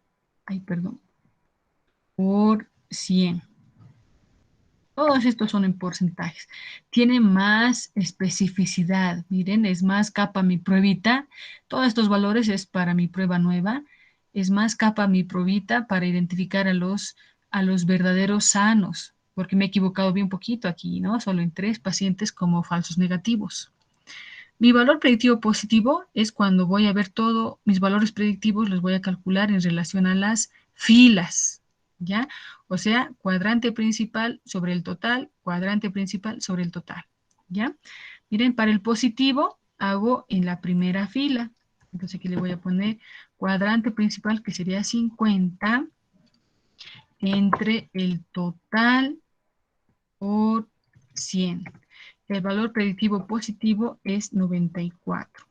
ay, perdón, por 100. Todos estos son en porcentajes. Tiene más especificidad. Miren, es más capa mi pruebita. Todos estos valores es para mi prueba nueva. Es más capa mi pruebita para identificar a los verdaderos sanos. Porque me he equivocado bien poquito aquí, ¿no? Solo en 3 pacientes como falsos negativos. Mi valor predictivo positivo es cuando voy a ver todos mis valores predictivos, los voy a calcular en relación a las filas, ¿ya? O sea, cuadrante principal sobre el total, cuadrante principal sobre el total, ¿ya? Miren, para el positivo hago en la primera fila. Entonces aquí le voy a poner cuadrante principal, que sería 50, entre el total por 100. El valor predictivo positivo es 94.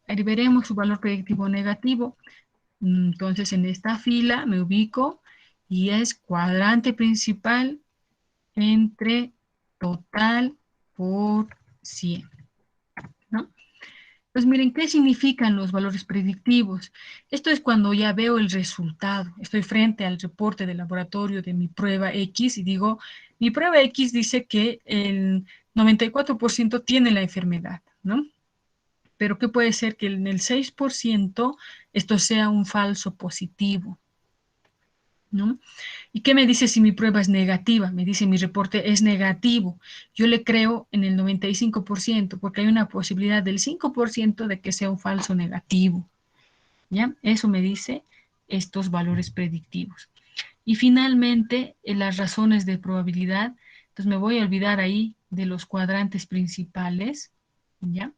Ahí veremos su valor predictivo negativo. Entonces, en esta fila me ubico y es cuadrante principal entre total por 100, ¿no? Pues miren, ¿qué significan los valores predictivos? Esto es cuando ya veo el resultado. Estoy frente al reporte del laboratorio de mi prueba X y digo, mi prueba X dice que el 94% tiene la enfermedad, ¿no? Pero ¿qué puede ser? Que en el 6% esto sea un falso positivo, ¿no? ¿Y qué me dice si mi prueba es negativa? Me dice mi reporte es negativo. Yo le creo en el 95% porque hay una posibilidad del 5% de que sea un falso negativo, ¿ya? Eso me dice estos valores predictivos. Y finalmente, las razones de probabilidad, entonces me voy a olvidar ahí de los cuadrantes principales, ¿ya?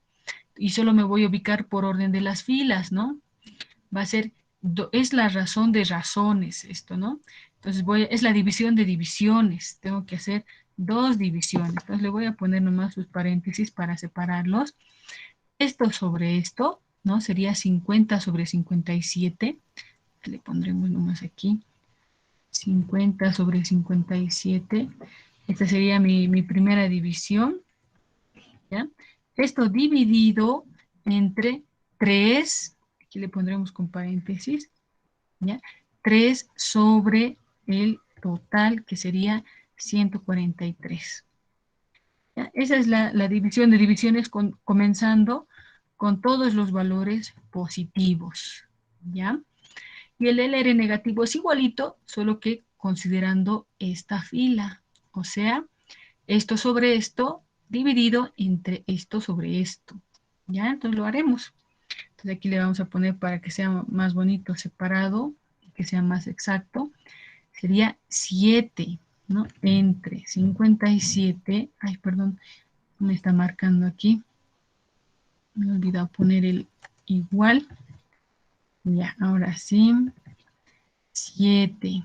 Y solo me voy a ubicar por orden de las filas, ¿no? Va a ser, es la razón de razones esto, ¿no? Entonces es la división de divisiones, tengo que hacer 2 divisiones. Entonces le voy a poner nomás sus paréntesis para separarlos. esto sobre esto, ¿no? Sería 50 sobre 57. Le pondremos nomás aquí. 50 sobre 57. Esta sería mi primera división, ¿ya? Esto dividido entre 3, aquí le pondremos con paréntesis, ¿ya? 3 sobre el total, que sería 143. ¿Ya? Esa es la división de divisiones comenzando con todos los valores positivos, ¿ya? Y el LR negativo es igualito, solo que considerando esta fila, o sea, esto sobre esto dividido entre esto sobre esto, ¿ya? Entonces lo haremos. Entonces aquí le vamos a poner para que sea más bonito separado, que sea más exacto, sería 7, ¿no? Entre 57, ay, perdón, me está marcando aquí, me he olvidado poner el igual, ya, ahora sí, 7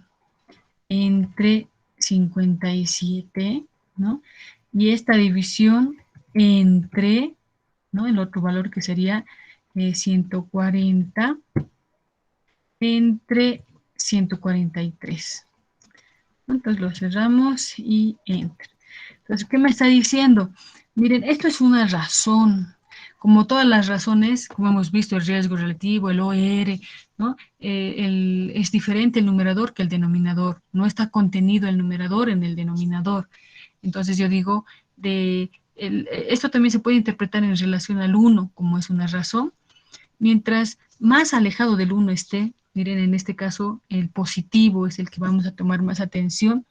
entre 57, ¿no? Y esta división entre, ¿no? El otro valor que sería 140 entre 143. Entonces lo cerramos y enter. Entonces, ¿qué me está diciendo? Miren, esto es una razón. Como todas las razones, como hemos visto, el riesgo relativo, el OR, ¿no? Es diferente el numerador que el denominador. No está contenido el numerador en el denominador. Entonces yo digo, esto también se puede interpretar en relación al 1, como es una razón. Mientras más alejado del 1 esté, miren, en este caso, el positivo es el que vamos a tomar más atención.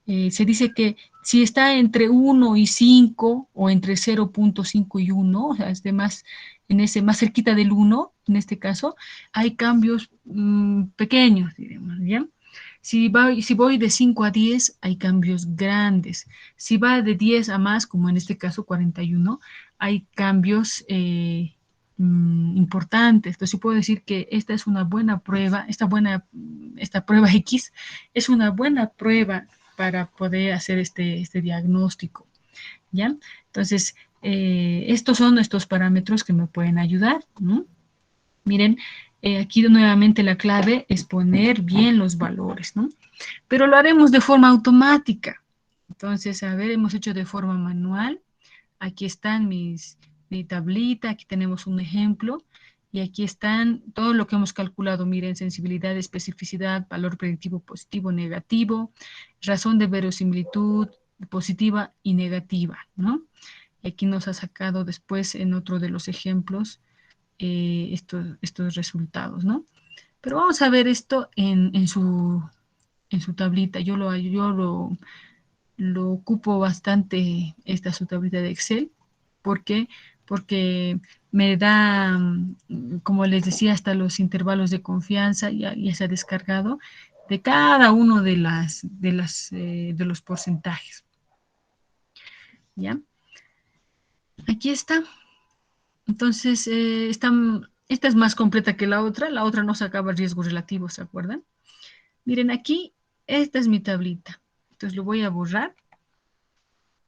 Se dice que si está entre 1 y 5 o entre 0.5 y 1, o sea, más cerquita del 1, en este caso, hay cambios pequeños, diremos, ¿ya? Si voy de 5 a 10, hay cambios grandes. Si va de 10 a más, como en este caso 41, hay cambios importantes. Entonces, yo puedo decir que esta es una buena prueba, esta prueba X es una buena prueba para poder hacer este diagnóstico, ¿ya? Entonces, estos son estos parámetros que me pueden ayudar, ¿no? Miren, aquí nuevamente la clave es poner bien los valores, ¿no? Pero lo haremos de forma automática. Entonces, a ver, hemos hecho de forma manual. Aquí están mi tablita, aquí tenemos un ejemplo. Y aquí están todo lo que hemos calculado. Miren, sensibilidad, especificidad, valor predictivo positivo, negativo, razón de verosimilitud positiva y negativa, ¿no? Y aquí nos ha sacado después en otro de los ejemplos estos resultados, ¿no? Pero vamos a ver esto en su tablita. Yo lo ocupo bastante, su tablita de Excel. ¿Por qué? Porque me da, como les decía, hasta los intervalos de confianza, ya se ha descargado, de cada uno de los porcentajes. ¿Ya? Aquí está. Entonces, esta es más completa que la otra no sacaba riesgos relativos, ¿se acuerdan? Miren, aquí, esta es mi tablita. Entonces lo voy a borrar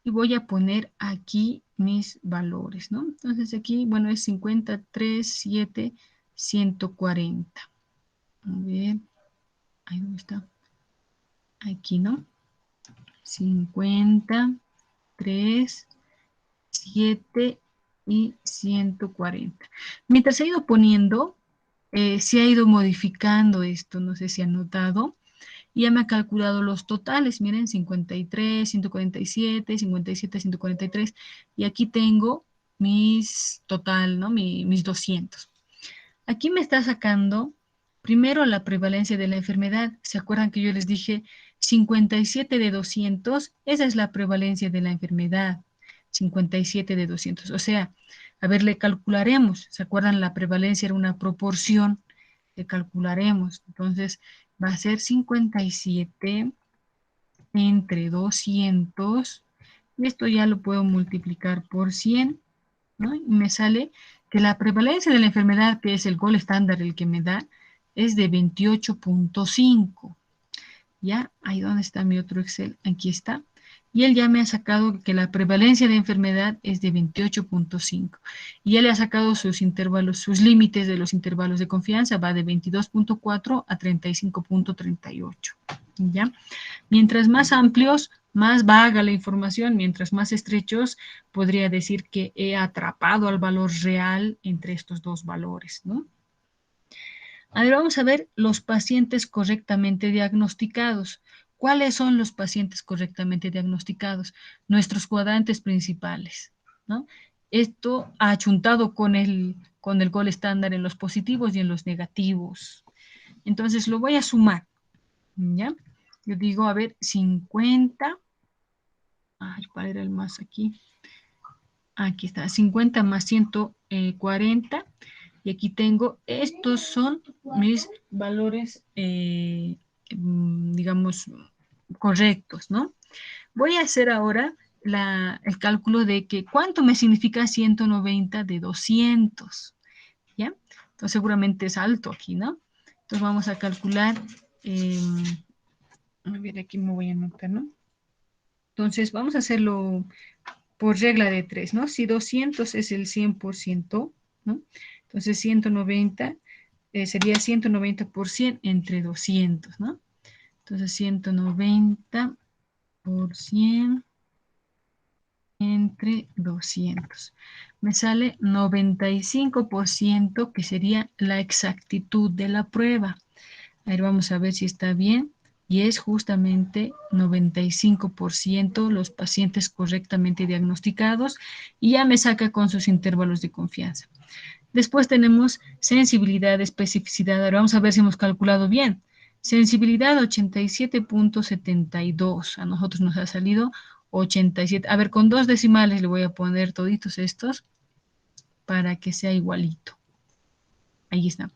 y voy a poner aquí mis valores, ¿no? Entonces aquí, bueno, es 53, 7, 140. A ver, ahí dónde está. Aquí, ¿no? 53, 7 y 140. Mientras he ido poniendo, se ha ido modificando esto, no sé si han notado, y ya me ha calculado los totales, miren, 53, 147, 57, 143, y aquí tengo mis total, ¿no? Mis 200. Aquí me está sacando primero la prevalencia de la enfermedad. ¿Se acuerdan que yo les dije 57 de 200? Esa es la prevalencia de la enfermedad. 57 de 200. O sea, a ver, le calcularemos. ¿Se acuerdan? La prevalencia era una proporción. Le calcularemos. Entonces, va a ser 57 entre 200. Y esto ya lo puedo multiplicar por 100, ¿no? Y me sale que la prevalencia de la enfermedad, que es el gol estándar el que me da, es de 28.5. ¿Ya? Ahí donde está mi otro Excel, aquí está. y él ya me ha sacado que la prevalencia de enfermedad es de 28.5. Y ya le ha sacado sus intervalos, sus límites de los intervalos de confianza, va de 22.4 a 35.38. ¿Ya? Mientras más amplios, más vaga la información, mientras más estrechos, podría decir que he atrapado al valor real entre estos dos valores, ¿no? A ver, vamos a ver los pacientes correctamente diagnosticados. ¿Cuáles son los pacientes correctamente diagnosticados? Nuestros cuadrantes principales, ¿no? Esto ha achuntado con el gol estándar en los positivos y en los negativos. Entonces lo voy a sumar, ¿ya? Yo digo, a ver, 50. Ay, ¿cuál era el más aquí? Aquí está, 50 más 140. Y aquí tengo, estos son mis valores, digamos, correctos, ¿no? Voy a hacer ahora el cálculo de que cuánto me significa 190 de 200, ¿ya? Entonces seguramente es alto aquí, ¿no? Entonces vamos a calcular, a ver, aquí me voy a anotar, ¿no? Entonces vamos a hacerlo por regla de 3, ¿no? Si 200 es el 100%, ¿no? Entonces 190 sería 190 por 100 entre 200, ¿no? Entonces 190 por 100 entre 200. Me sale 95%, que sería la exactitud de la prueba. A ver, vamos a ver si está bien. Y es justamente 95% los pacientes correctamente diagnosticados, y ya me saca con sus intervalos de confianza. Después tenemos sensibilidad, especificidad. Ahora vamos a ver si hemos calculado bien. Sensibilidad 87.72. A nosotros nos ha salido 87. A ver, con 2 decimales le voy a poner toditos estos para que sea igualito. Ahí está.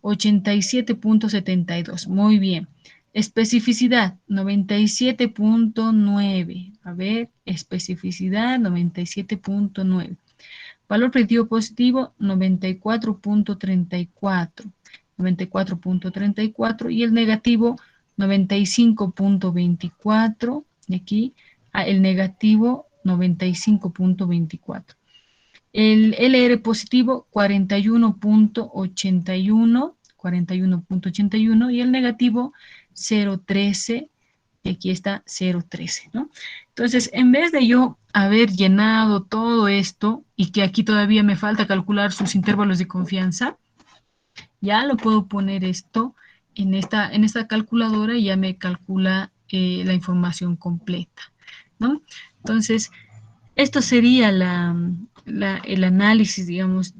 87.72. Muy bien. Especificidad 97.9. A ver, especificidad 97.9. Valor predictivo positivo 94.34. 94.34 y el negativo 95.24. Y aquí el negativo 95.24. El LR positivo 41.81 y el negativo 0.13, y aquí está 0.13, ¿no? Entonces, en vez de yo haber llenado todo esto y que aquí todavía me falta calcular sus intervalos de confianza, ya lo puedo poner esto en esta calculadora y ya me calcula la información completa, ¿no? Entonces, esto sería el análisis, digamos,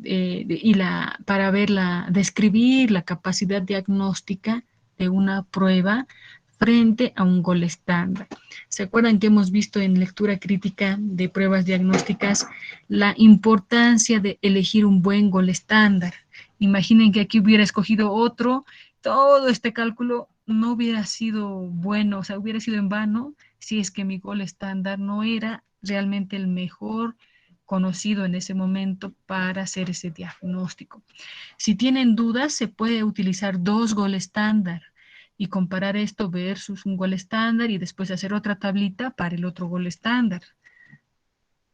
para describir la capacidad diagnóstica de una prueba frente a un gol estándar. ¿Se acuerdan que hemos visto en lectura crítica de pruebas diagnósticas la importancia de elegir un buen gol estándar? Imaginen que aquí hubiera escogido otro, todo este cálculo no hubiera sido bueno, o sea, hubiera sido en vano si es que mi gol estándar no era realmente el mejor conocido en ese momento para hacer ese diagnóstico. Si tienen dudas, se puede utilizar 2 gol estándar y comparar esto versus un gol estándar y después hacer otra tablita para el otro gol estándar.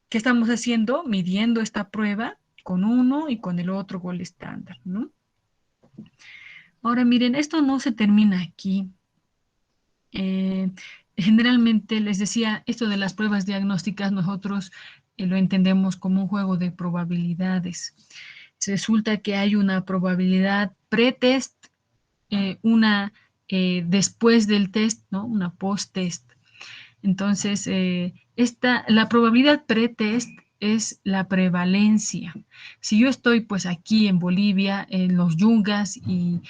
¿Qué estamos haciendo? Midiendo esta prueba con uno y con el otro gol estándar, ¿no? Ahora miren, esto no se termina aquí. Generalmente les decía, esto de las pruebas diagnósticas nosotros lo entendemos como un juego de probabilidades. Resulta que hay una probabilidad pre-test, una después del test, ¿no? Una post-test. Entonces, la probabilidad pre-test es la prevalencia. Si yo estoy pues aquí en Bolivia, en los Yungas, y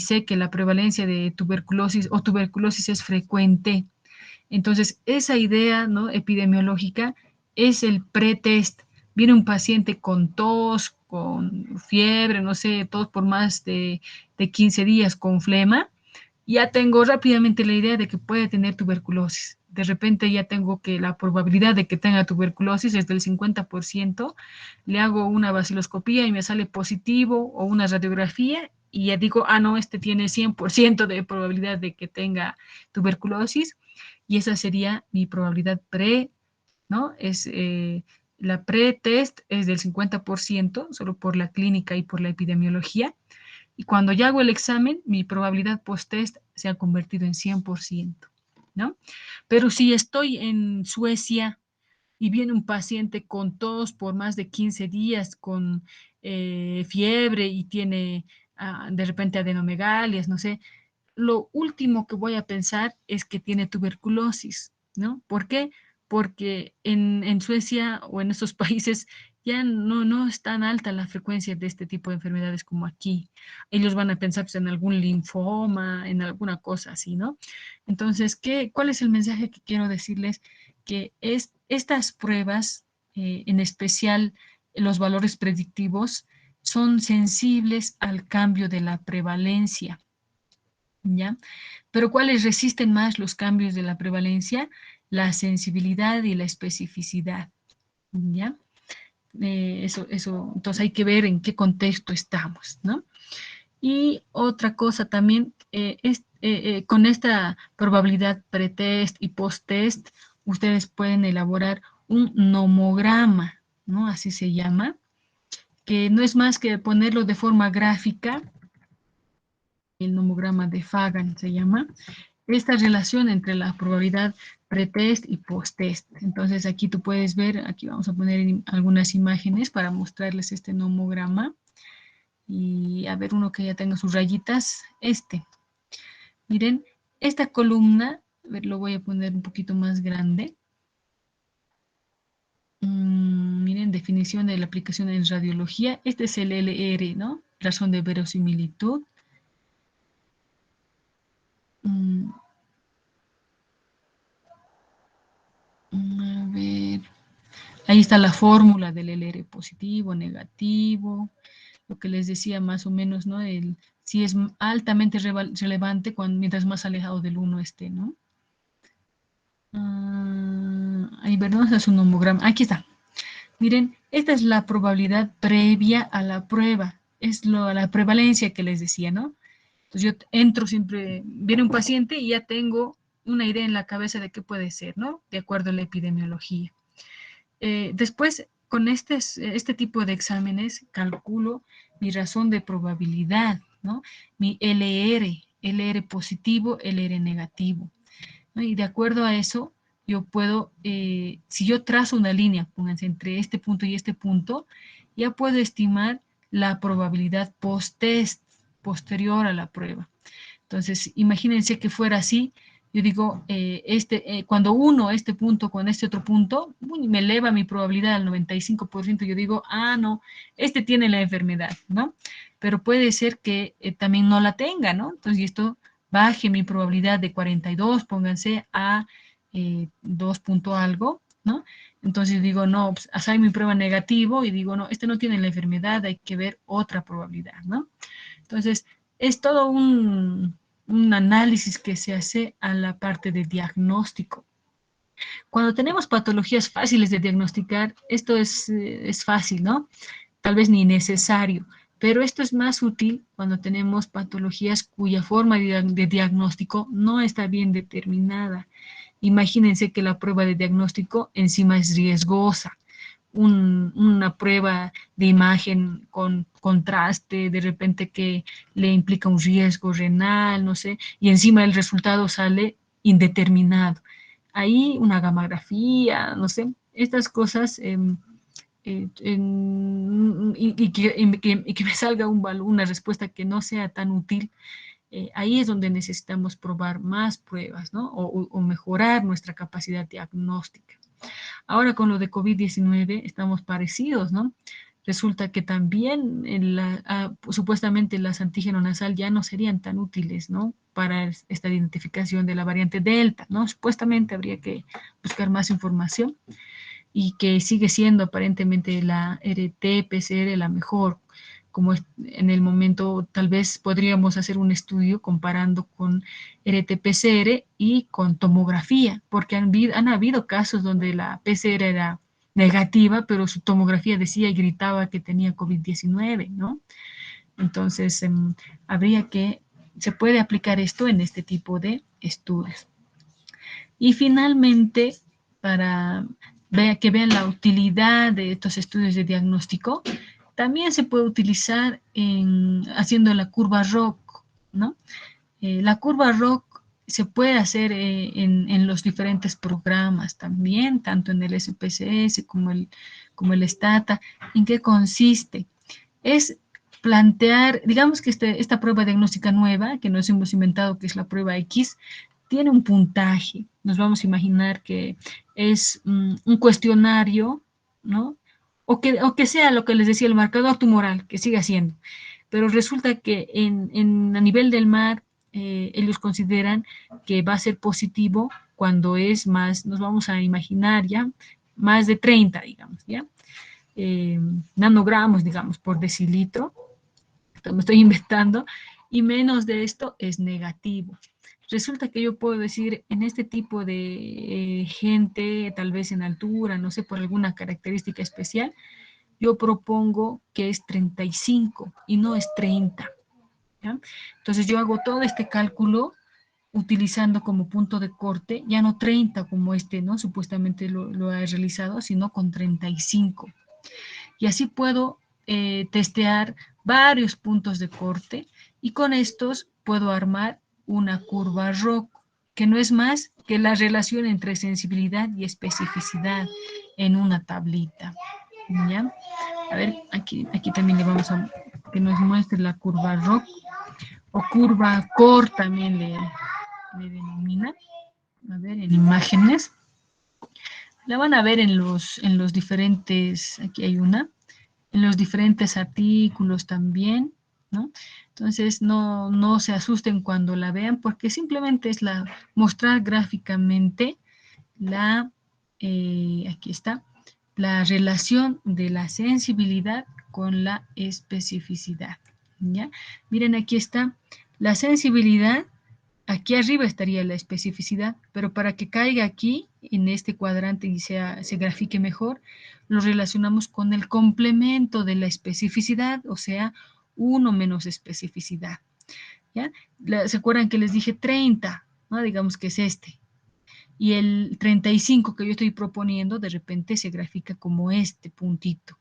sé que la prevalencia de tuberculosis o tuberculosis es frecuente, entonces esa idea, ¿no?, epidemiológica es el pretest. Viene un paciente con tos, con fiebre, no sé, tos por más de 15 días con flema, ya tengo rápidamente la idea de que puede tener tuberculosis. De repente ya tengo que la probabilidad de que tenga tuberculosis es del 50%, le hago una vaciloscopía y me sale positivo, o una radiografía, y ya digo, ah, no, este tiene 100% de probabilidad de que tenga tuberculosis, y esa sería mi probabilidad pre, ¿no? La pre-test es del 50%, solo por la clínica y por la epidemiología, y cuando ya hago el examen, mi probabilidad post-test se ha convertido en 100%, ¿no? Pero si estoy en Suecia y viene un paciente con tos por más de 15 días, con fiebre y tiene de repente adenomegalias, no sé, lo último que voy a pensar es que tiene tuberculosis, ¿no? ¿Por qué? Porque en Suecia o en esos países ya no es tan alta la frecuencia de este tipo de enfermedades como aquí. Ellos van a pensar pues, en algún linfoma, en alguna cosa así, ¿no? Entonces, ¿cuál es el mensaje que quiero decirles? Que estas pruebas, en especial los valores predictivos, son sensibles al cambio de la prevalencia. ¿Ya? Pero ¿cuáles resisten más los cambios de la prevalencia? La sensibilidad y la especificidad, ¿ya? Entonces hay que ver en qué contexto estamos, ¿no? Y otra cosa también, con esta probabilidad pretest y posttest, ustedes pueden elaborar un nomograma, ¿no? Así se llama, que no es más que ponerlo de forma gráfica, el nomograma de Fagan se llama, esta relación entre la probabilidad pretest y posttest. Entonces aquí tú puedes ver, aquí vamos a poner algunas imágenes para mostrarles este nomograma. Y a ver uno que ya tenga sus rayitas, Miren, esta columna, a ver, lo voy a poner un poquito más grande. Miren, definición de la aplicación en radiología. Este es el LR, ¿no? Razón de verosimilitud. A ver, ahí está la fórmula del LR positivo, negativo, lo que les decía más o menos, ¿no? Si es altamente relevante mientras más alejado del 1 esté, ¿no? Ahí, ¿verdad? Es un nomograma. Aquí está. Miren, esta es la probabilidad previa a la prueba. Es la prevalencia que les decía, ¿no? Entonces yo entro siempre, viene un paciente y ya tengo una idea en la cabeza de qué puede ser, ¿no? De acuerdo a la epidemiología. Después, con este tipo de exámenes, calculo mi razón de probabilidad, ¿no? Mi LR positivo, LR negativo, ¿no? Y de acuerdo a eso, yo puedo, si yo trazo una línea, pónganse entre este punto y este punto, ya puedo estimar la probabilidad post-test, posterior a la prueba. Entonces, imagínense que fuera así, yo digo, cuando uno este punto con este otro punto, me eleva mi probabilidad al 95%, yo digo, no, este tiene la enfermedad, ¿no? Pero puede ser que también no la tenga, ¿no? Entonces, esto baje mi probabilidad de 42, pónganse a 2 punto algo, ¿no? Entonces digo, no, pues, hay mi prueba negativo y digo, no, este no tiene la enfermedad, hay que ver otra probabilidad, ¿no? Entonces, es todo un análisis que se hace a la parte de diagnóstico. Cuando tenemos patologías fáciles de diagnosticar, esto es fácil, ¿no? Tal vez ni necesario, pero esto es más útil cuando tenemos patologías cuya forma de diagnóstico no está bien determinada. Imagínense que la prueba de diagnóstico encima es riesgosa. Una prueba de imagen con contraste, de repente que le implica un riesgo renal, no sé, y encima el resultado sale indeterminado. Ahí una gamografía, no sé, estas cosas, y que me salga una respuesta que no sea tan útil, ahí es donde necesitamos probar más pruebas, ¿no? O mejorar nuestra capacidad diagnóstica. Ahora con lo de COVID-19 estamos parecidos, ¿no? Resulta que también supuestamente las antígeno nasal ya no serían tan útiles, ¿no? Para esta identificación de la variante Delta, ¿no? Supuestamente habría que buscar más información y que sigue siendo aparentemente la RT-PCR la mejor. Como en el momento tal vez podríamos hacer un estudio comparando con RT-PCR y con tomografía, porque han habido casos donde la PCR era negativa, pero su tomografía decía y gritaba que tenía COVID-19, ¿no? Entonces, se puede aplicar esto en este tipo de estudios. Y finalmente, para que vean la utilidad de estos estudios de diagnóstico, también se puede utilizar haciendo la curva ROC, ¿no? La curva ROC se puede hacer en los diferentes programas también, tanto en el SPSS como el STATA. ¿En qué consiste? Es plantear, digamos que esta prueba diagnóstica nueva, que nos hemos inventado, que es la prueba X, tiene un puntaje. Nos vamos a imaginar que es un cuestionario, ¿no? O que sea lo que les decía, el marcador tumoral, que siga siendo. Pero resulta que a nivel del mar, ellos consideran que va a ser positivo cuando es más, nos vamos a imaginar ya, más de 30, digamos, ¿ya? Nanogramos, digamos, por decilitro, me estoy inventando, y menos de esto es negativo. Resulta que yo puedo decir, en este tipo de gente, tal vez en altura, no sé, por alguna característica especial, yo propongo que es 35 y no es 30. ¿Ya? Entonces yo hago todo este cálculo utilizando como punto de corte, ya no 30 como ¿no? Supuestamente lo ha realizado, sino con 35. Y así puedo testear varios puntos de corte y con estos puedo armar una curva ROC, que no es más que la relación entre sensibilidad y especificidad en una tablita. ¿Ya? A ver, aquí también le vamos a que nos muestre la curva ROC o curva COR también le denomina. A ver, en imágenes. La van a ver en los diferentes, aquí hay una, en los diferentes artículos también, ¿no? Entonces, no se asusten cuando la vean, porque simplemente es mostrar gráficamente aquí está, la relación de la sensibilidad con la especificidad, ¿ya? Miren, aquí está la sensibilidad. Aquí arriba estaría la especificidad, pero para que caiga aquí, en este cuadrante y se grafique mejor, lo relacionamos con el complemento de la especificidad, o sea, 1 menos especificidad. ¿Ya? ¿Se acuerdan que les dije 30? ¿No? Digamos que es este. Y el 35 que yo estoy proponiendo, de repente se grafica como este puntito.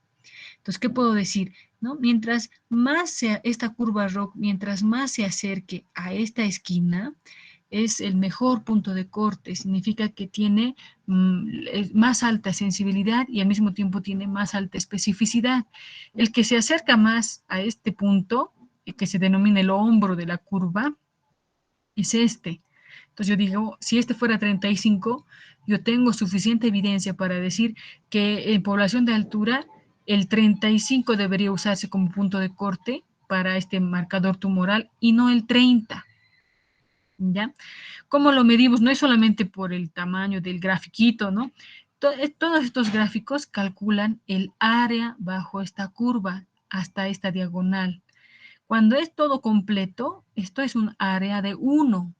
Entonces, ¿qué puedo decir? ¿No? Mientras más sea esta curva ROC, mientras más se acerque a esta esquina, es el mejor punto de corte. Significa que tiene más alta sensibilidad y al mismo tiempo tiene más alta especificidad. El que se acerca más a este punto, que se denomina el hombro de la curva, es este. Entonces yo digo, si este fuera 35, yo tengo suficiente evidencia para decir que en población de altura el 35 debería usarse como punto de corte para este marcador tumoral y no el 30. ¿Ya? ¿Cómo lo medimos? No es solamente por el tamaño del grafiquito, ¿no? Todos estos gráficos calculan el área bajo esta curva hasta esta diagonal. Cuando es todo completo, esto es un área de 1.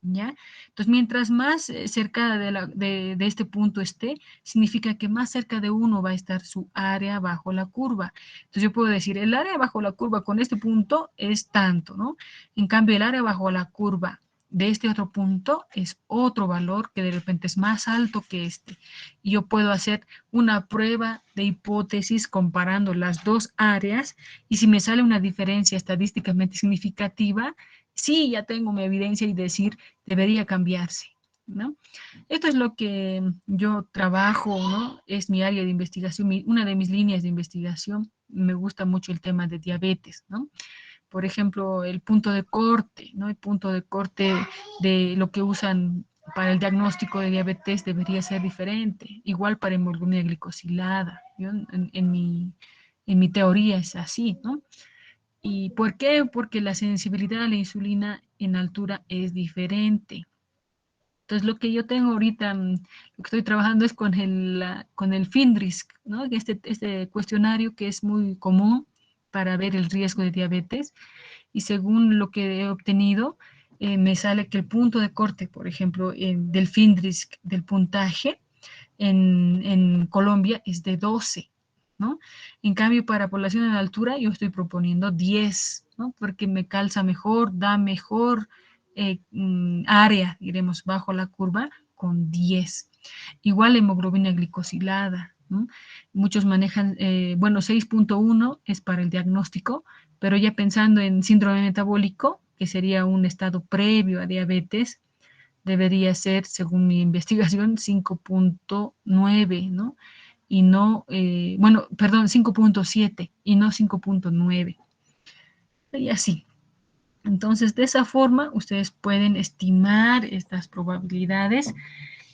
¿Ya? Entonces, mientras más cerca de este punto esté, significa que más cerca de 1 va a estar su área bajo la curva. Entonces, yo puedo decir, el área bajo la curva con este punto es tanto, ¿no? En cambio, el área bajo la curva de este otro punto es otro valor que de repente es más alto que este. Y yo puedo hacer una prueba de hipótesis comparando las dos áreas y si me sale una diferencia estadísticamente significativa, sí, ya tengo mi evidencia y decir, debería cambiarse, ¿no? Esto es lo que yo trabajo, ¿no? Es mi área de investigación, una de mis líneas de investigación. Me gusta mucho el tema de diabetes, ¿no? Por ejemplo, el punto de corte, ¿no? El punto de corte de lo que usan para el diagnóstico de diabetes debería ser diferente. Igual para hemoglobina glicosilada. Yo, en mi teoría es así, ¿no? ¿Y por qué? Porque la sensibilidad a la insulina en altura es diferente. Entonces, lo que yo tengo ahorita, lo que estoy trabajando es con el FINRISC, ¿no? Este cuestionario que es muy común para ver el riesgo de diabetes. Y según lo que he obtenido, me sale que el punto de corte, por ejemplo, del FINRISC, del puntaje, en Colombia es de 12, ¿no? En cambio, para población en altura, yo estoy proponiendo 10, ¿no? Porque me calza mejor, da mejor área, diremos, bajo la curva 6,10. Igual hemoglobina glicosilada, ¿no? Muchos manejan, bueno, 6,1 es para el diagnóstico, pero ya pensando en síndrome metabólico, que sería un estado previo a diabetes, debería ser, según mi investigación, 5,9, ¿no? Y no, bueno, perdón, 5,7 y no 5,9. Y así. Entonces, de esa forma, ustedes pueden estimar estas probabilidades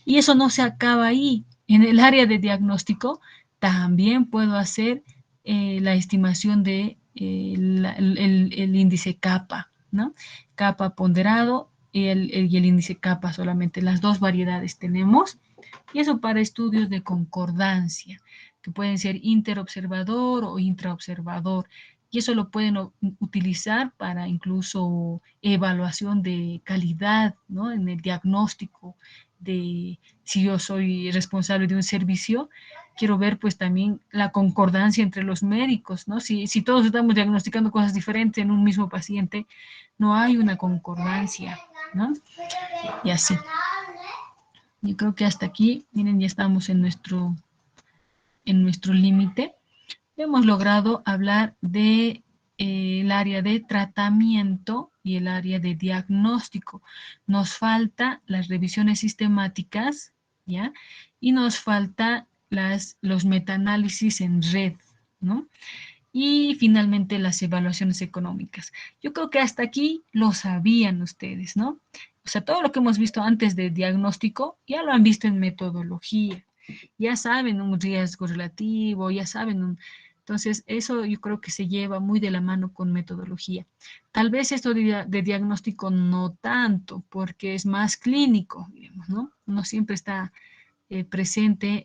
y eso no se acaba ahí. En el área de diagnóstico también puedo hacer la estimación de el índice kappa, ¿no? Kappa ponderado y el índice kappa solamente. Las dos variedades tenemos. Y eso para estudios de concordancia, que pueden ser interobservador o intraobservador. Y eso lo pueden utilizar para incluso evaluación de calidad, ¿no? En el diagnóstico de si yo soy responsable de un servicio, quiero ver pues también la concordancia entre los médicos, ¿no? Si todos estamos diagnosticando cosas diferentes en un mismo paciente, no hay una concordancia, ¿no? Y así. Yo creo que hasta aquí, miren, ya estamos en nuestro límite. Hemos logrado hablar de el área de tratamiento y el área de diagnóstico. Nos falta las revisiones sistemáticas, ¿ya? Y nos falta los metaanálisis en red, ¿no? Y finalmente las evaluaciones económicas. Yo creo que hasta aquí lo sabían ustedes, ¿no? O sea, todo lo que hemos visto antes de diagnóstico ya lo han visto en metodología. Ya saben un riesgo relativo, ya saben Entonces, eso yo creo que se lleva muy de la mano con metodología. Tal vez esto de diagnóstico no tanto, porque es más clínico, digamos, ¿no? No siempre está presente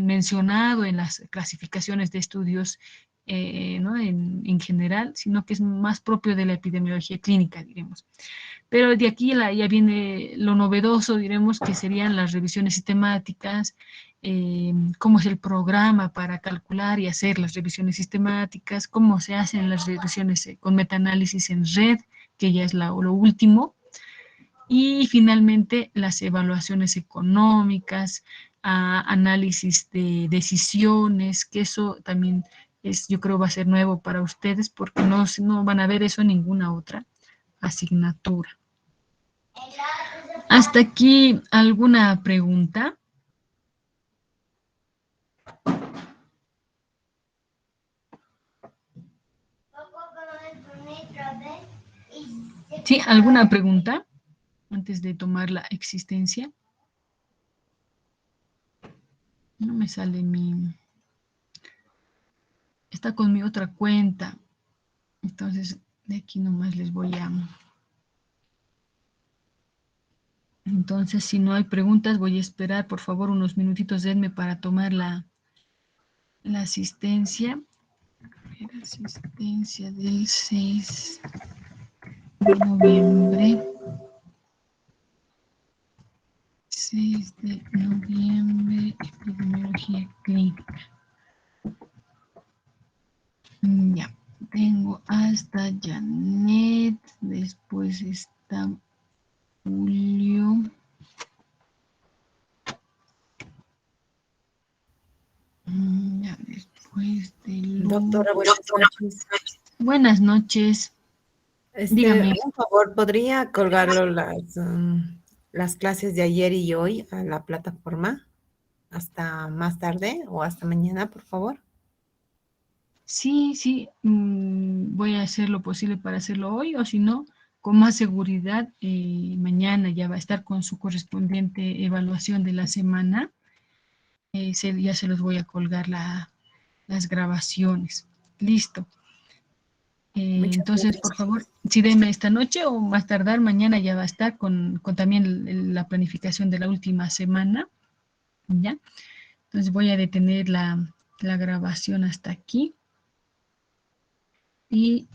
mencionado en las clasificaciones de estudios, ¿no? En general, sino que es más propio de la epidemiología clínica, diremos. Pero de aquí ya viene lo novedoso, diremos, que serían las revisiones sistemáticas, cómo es el programa para calcular y hacer las revisiones sistemáticas, cómo se hacen las revisiones con metaanálisis en red, que ya es lo último, y finalmente las evaluaciones económicas, análisis de decisiones, que eso también yo creo va a ser nuevo para ustedes porque no van a ver eso en ninguna otra asignatura. ¿Hasta aquí alguna pregunta? ¿Sí? ¿Alguna pregunta antes de tomar la existencia? No me sale está con mi otra cuenta. Entonces, de aquí nomás les voy a... Entonces, si no hay preguntas, voy a esperar, por favor, unos minutitos, denme para tomar la asistencia. La asistencia del 6 de noviembre. 6 de noviembre, epidemiología clínica. Ya, tengo hasta Janet, después está Julio. Ya, después de Doctora, buenas noches. Buenas noches. Dígame. Un favor, ¿podría colgarlo las clases de ayer y hoy a la plataforma hasta más tarde o hasta mañana, por favor? Sí, voy a hacer lo posible para hacerlo hoy, o si no, con más seguridad, mañana ya va a estar con su correspondiente evaluación de la semana. Ya se los voy a colgar las grabaciones. Listo. Entonces, por favor, si denme esta noche o más tardar mañana ya va a estar con también la planificación de la última semana. ¿Ya? Entonces voy a detener la grabación hasta aquí. Y